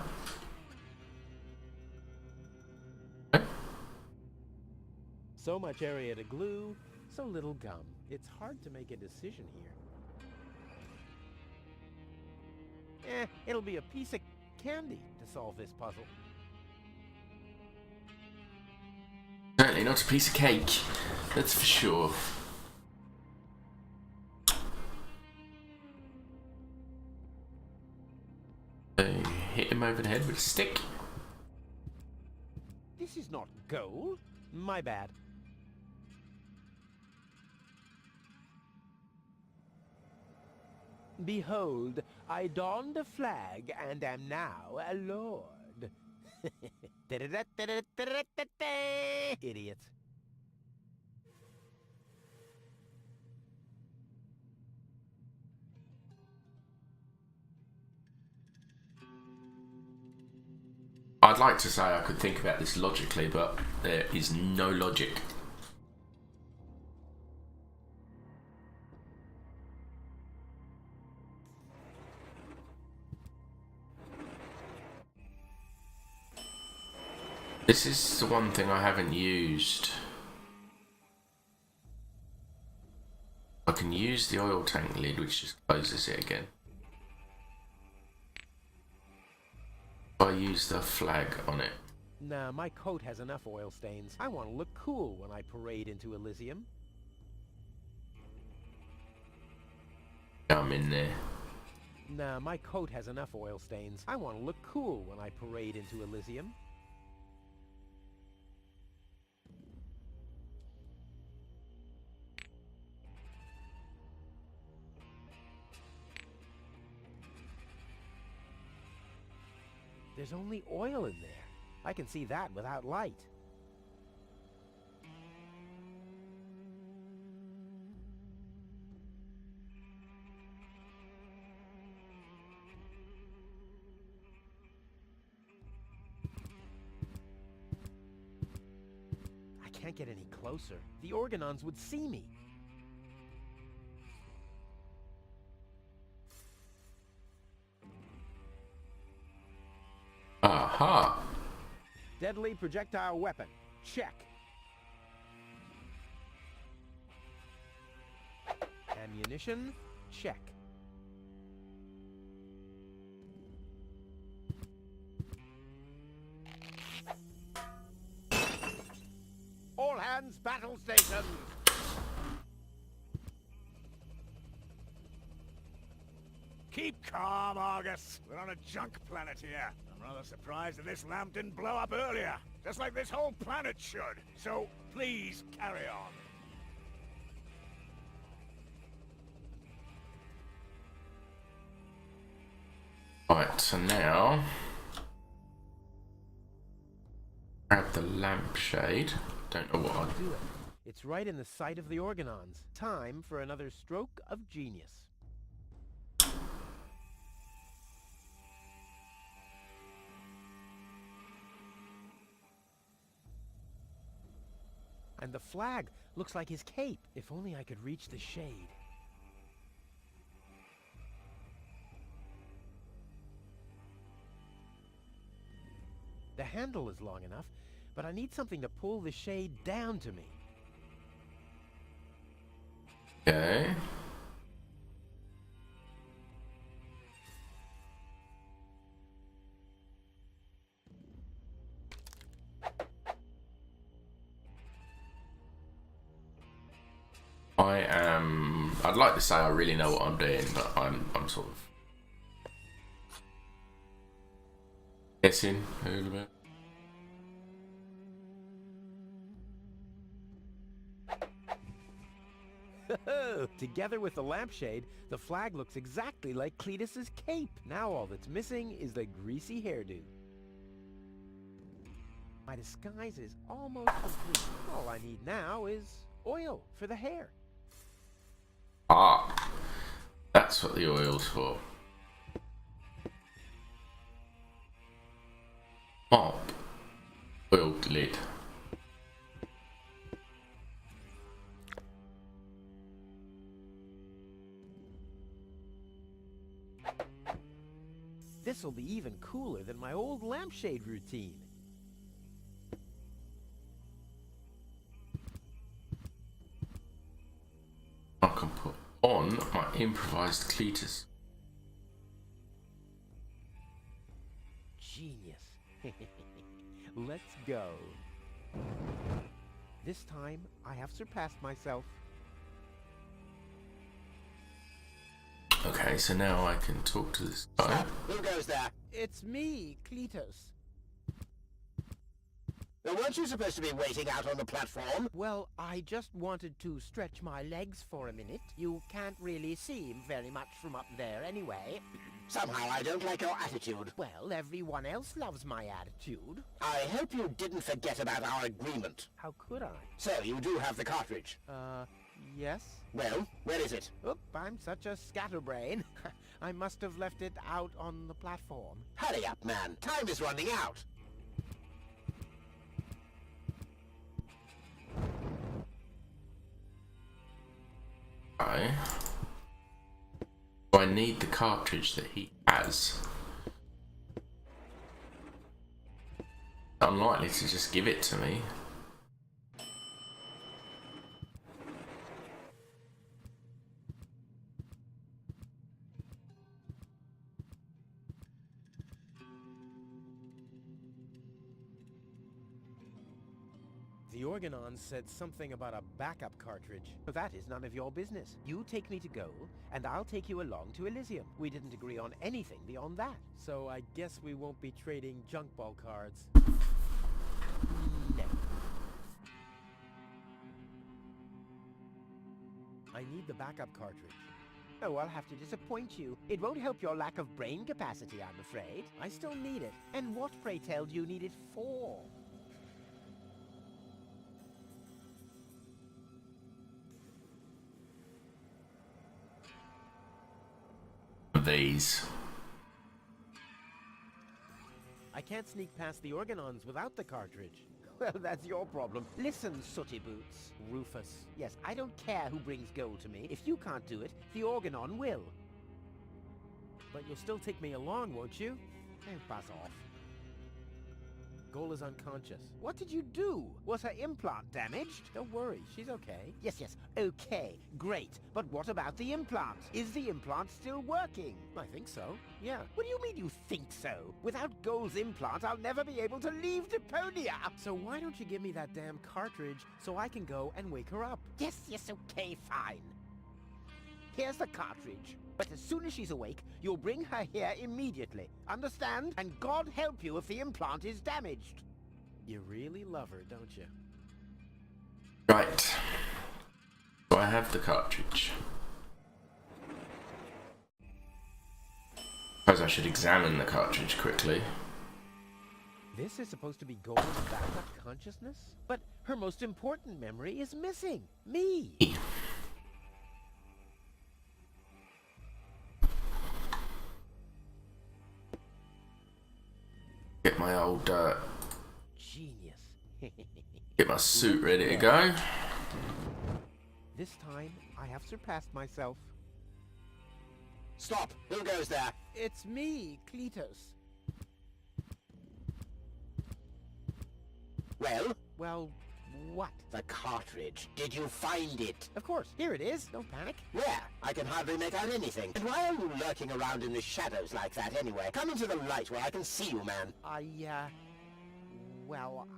So much area to glue, so little gum. It's hard to make a decision here. It'll be a piece of candy to solve this puzzle. Certainly not a piece of cake. That's for sure. Hit him over the head with a stick. This is not gold. My bad. Behold, I donned a flag and am now a lord. Idiot. I'd like to say I could think about this logically, but there is no logic. This is the one thing I haven't used. I can use the oil tank lid, which just closes it again. I use the flag on it. Nah, my coat has enough oil stains. I want to look cool when I parade into Elysium. I'm in there. Nah, my coat has enough oil stains. I want to look cool when I parade into Elysium. There's only oil in there. I can see that without light. can't get any closer. The Organons would see me. Aha. Deadly projectile weapon. Check. Ammunition. Check. All hands, battle stations! Keep calm, Argus. We're on a junk planet here. I'm rather surprised that this lamp didn't blow up earlier. Just like this whole planet should. So, please, carry on. Right, so now... grab the lampshade. Don't know what I... Do it. It's right in the sight of the Organons. Time for another stroke of genius. And the flag looks like his cape. If only I could reach the shade. The handle is long enough, but I need something to pull the shade down to me. Okay. I'd like to say I really know what I'm doing, but I'm sort of guessing a little bit. Together with the lampshade, the flag looks exactly like Cletus's cape. Now all that's missing is the greasy hairdo. My disguise is almost complete. All I need now is oil for the hair. Ah, that's what the oil's for. Mop. Oiled lid. This'll be even cooler than my old lampshade routine. I can put on my improvised Cletus. Genius. Let's go. This time, I have surpassed myself. Okay, so now I can talk to this guy. Stop. Who goes there? It's me, Cletus. Now, weren't you supposed to be waiting out on the platform? Well, I just wanted to stretch my legs for a minute. You can't really see very much from up there anyway. Somehow I don't like your attitude. Well, everyone else loves my attitude. I hope you didn't forget about our agreement. How could I? So, you do have the cartridge. Yes? Well, where is it? Oop, I'm such a scatterbrain. I must have left it out on the platform. Hurry up, man. Time is running out. I need the cartridge that he has. Unlikely to just give it to me. The Organon said something about a backup cartridge. That is none of your business. You take me to Goal, and I'll take you along to Elysium. We didn't agree on anything beyond that. So I guess we won't be trading junk ball cards. No. I need the backup cartridge. Oh, I'll have to disappoint you. It won't help your lack of brain capacity, I'm afraid. I still need it. And what, pray tell, do you need it for? These. I can't sneak past the Organons without the cartridge. Well, that's your problem. Listen, sooty boots. Rufus. Yes, I don't care who brings gold to me. If you can't do it, the Organon will. But you'll still take me along, won't you? Hey, buzz off. Goal is unconscious. What did you do? Was her implant damaged? Don't worry, she's okay. Yes, okay, great. But what about the implant? Is the implant still working? I think so, yeah. What do you mean you think so? Without Goal's implant, I'll never be able to leave Deponia! So why don't you give me that damn cartridge so I can go and wake her up? Yes, okay, fine. Here's the cartridge. But as soon as she's awake, you'll bring her here immediately. Understand? And God help you if the implant is damaged. You really love her, don't you? Right. So I have the cartridge. Suppose I should examine the cartridge quickly. This is supposed to be Goal's backup consciousness? But her most important memory is missing. Me! Get my old Genius. get my suit ready to go. This time, I have surpassed myself. Stop! Who goes there? It's me, Cletus. Well? Well, what? The cartridge. Did you find it? Of course, here it is. Don't panic. Where? I can hardly make out anything. And why are you lurking around in the shadows like that anyway? Come into the light where I can see you, man. Well,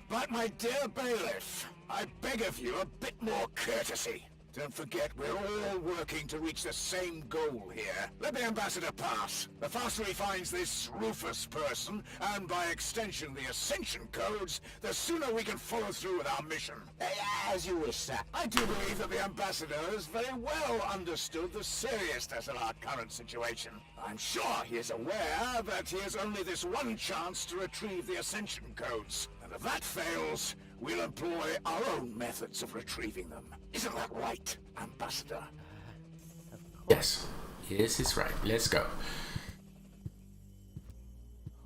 But my dear bailiff, I beg of you a bit more courtesy. Don't forget, we're all working to reach the same goal here. Let the ambassador pass. The faster he finds this Rufus person, and by extension the Ascension codes, the sooner we can follow through with our mission. As you wish, sir. I do believe that the ambassador has very well understood the seriousness of our current situation. I'm sure he is aware that he has only this one chance to retrieve the Ascension codes. And if that fails, we'll employ our own methods of retrieving them. Isn't that right, Ambassador? Yes. Yes, it's right. Let's go.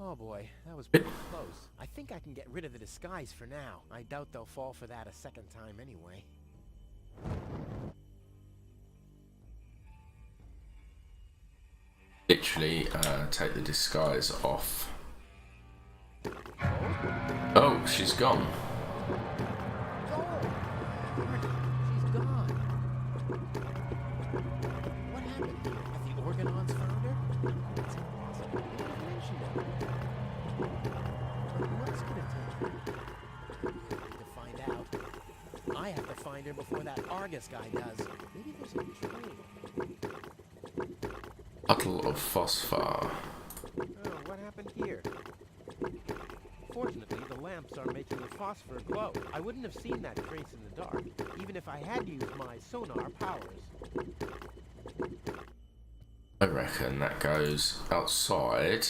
oh boy, that was pretty close. I think I can get rid of the disguise for now. I doubt they'll fall for that a second time anyway. Literally, take the disguise off. Oh, she's gone. She's gone. What happened? Have the Organons found her? That's impossible. They never mentioned it. But what's gonna take her? We need to find out. I have to find her before that Argus guy does. Maybe there's a trail. Puddle of phosphor. Oh, what happened here? Fortunately, the lamps are making the phosphor glow. I wouldn't have seen that trace in the dark, even if I had used my sonar powers. I reckon that goes outside.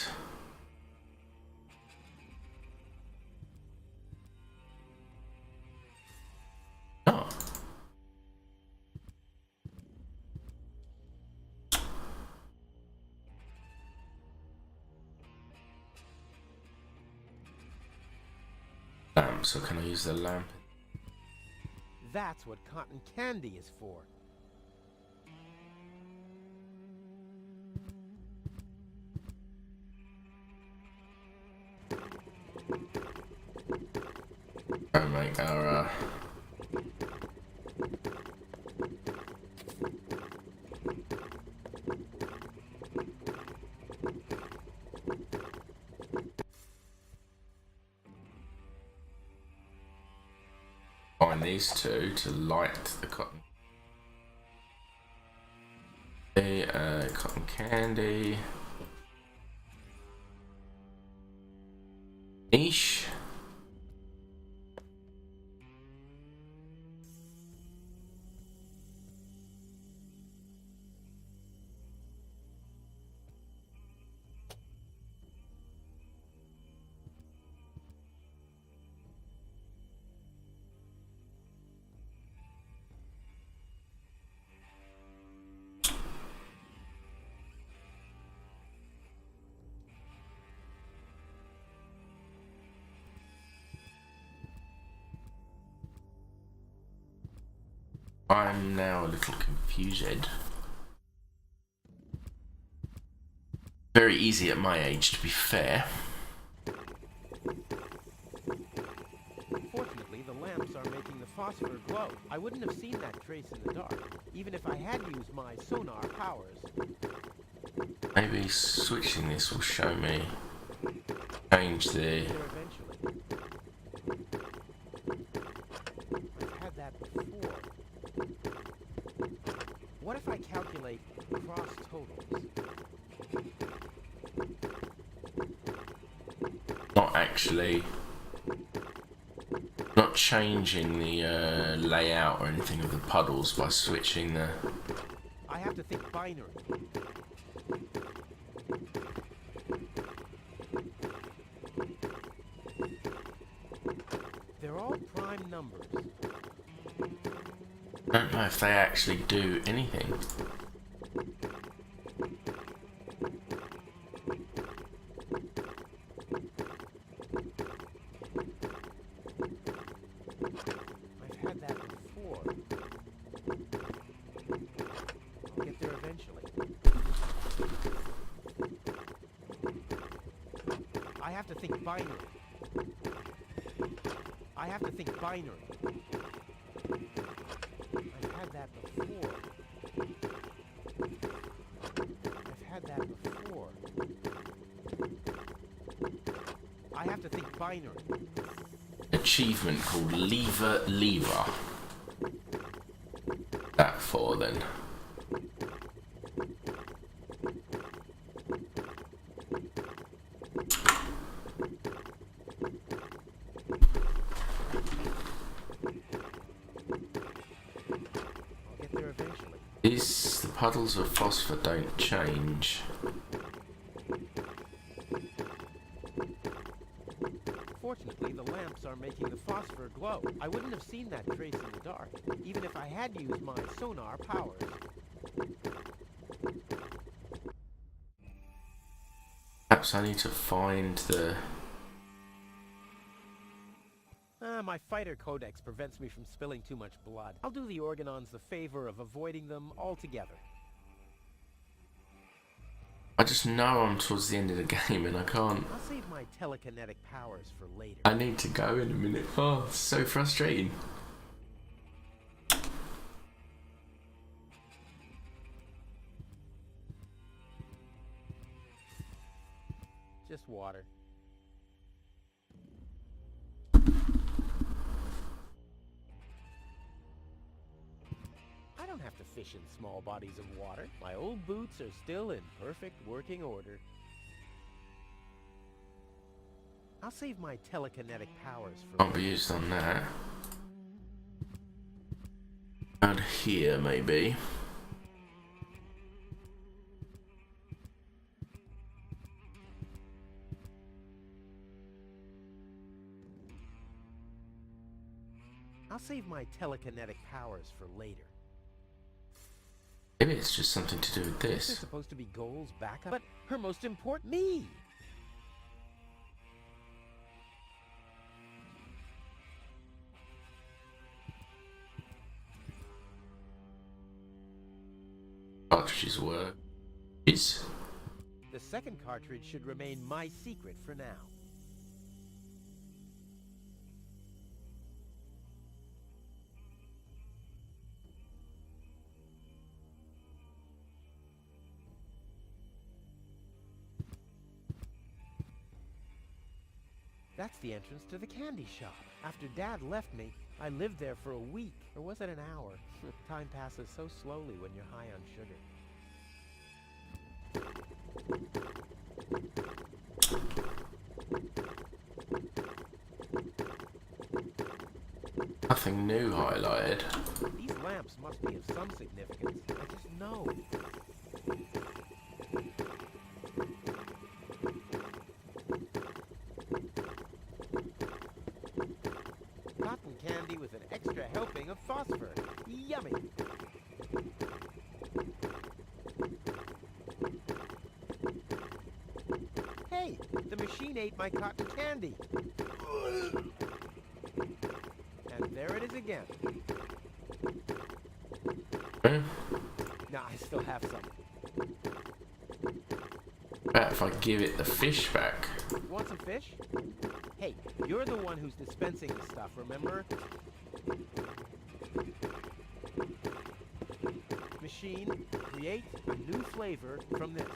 Oh. So can I use the lamp? That's what cotton candy is for. Go make our find these two to light the cotton. Cotton candy. Niche. I'm now a little confused. Very easy at my age, to be fair. Fortunately, the lamps are making the phosphor glow. I wouldn't have seen that trace in the dark, even if I had used my sonar powers. Maybe switching this will show me. Change the... There eventually. I've had that before. What if I calculate cross totals? Not actually... Not changing the layout or anything of the puddles by switching the... I have to think binary. They're all prime numbers. I don't know if they actually do anything. I've had that before. I'll get there eventually. I have to think binary. I have to think binary. I've had that before. I've had that before. I have to think binary. Achievement called Lever. That for then. I'll get there eventually. These the puddles of phosphor don't change. Fortunately, the lamps are making the phosphor glow. I wouldn't have seen that trace in the dark, even if I had used my sonar powers. Perhaps I need to find the... My fighter codex prevents me from spilling too much blood. I'll do the Organons the favor of avoiding them altogether. I just know I'm towards the end of the game and I can't... I'll save my telekinetic powers for later. I need to go in a minute. Oh, it's so frustrating. Just water. I don't have to fish in small bodies of water. My old boots are still in perfect working order. I'll save my telekinetic powers for Can't be used on that. Around here, maybe. I'll save my telekinetic powers for later. Maybe it's just something to do with This is this. supposed to be Goal's backup, but her most important me. Cartridges work. It's... The second cartridge should remain my secret for now. That's the entrance to the candy shop. After Dad left me, I lived there for a week. Or was it an hour? Time passes so slowly when you're high on sugar. Nothing new highlighted. These lamps must be of some significance. I just know. Cotton candy with an extra helping of phosphor. Yummy! Hey, the machine ate my cotton candy. And there it is again. Eh? Nah, I still have some. Bet if I give it the fish back. Want some fish? Hey, you're the one who's dispensing the stuff, remember? Machine, create a new flavor from this.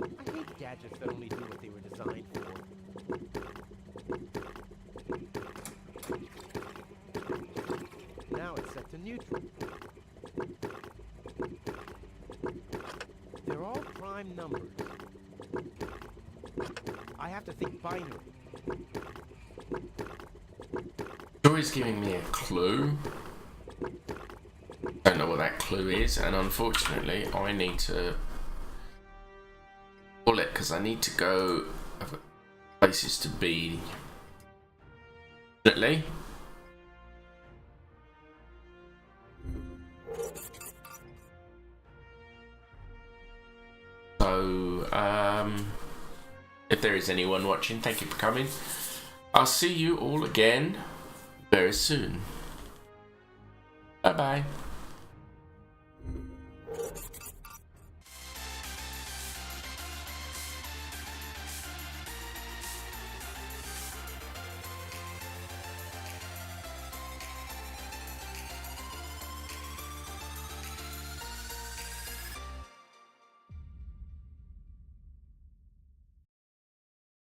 I hate gadgets that only do what they were designed for. Now it's set to neutral. They're all prime numbers. I have to think binary. Joy's giving me a clue. Don't know what that clue is, and unfortunately, I need to pull it because I need to go. I've got places to be. Definitely. So, if there is anyone watching, thank you for coming. I'll see you all again very soon. Bye bye.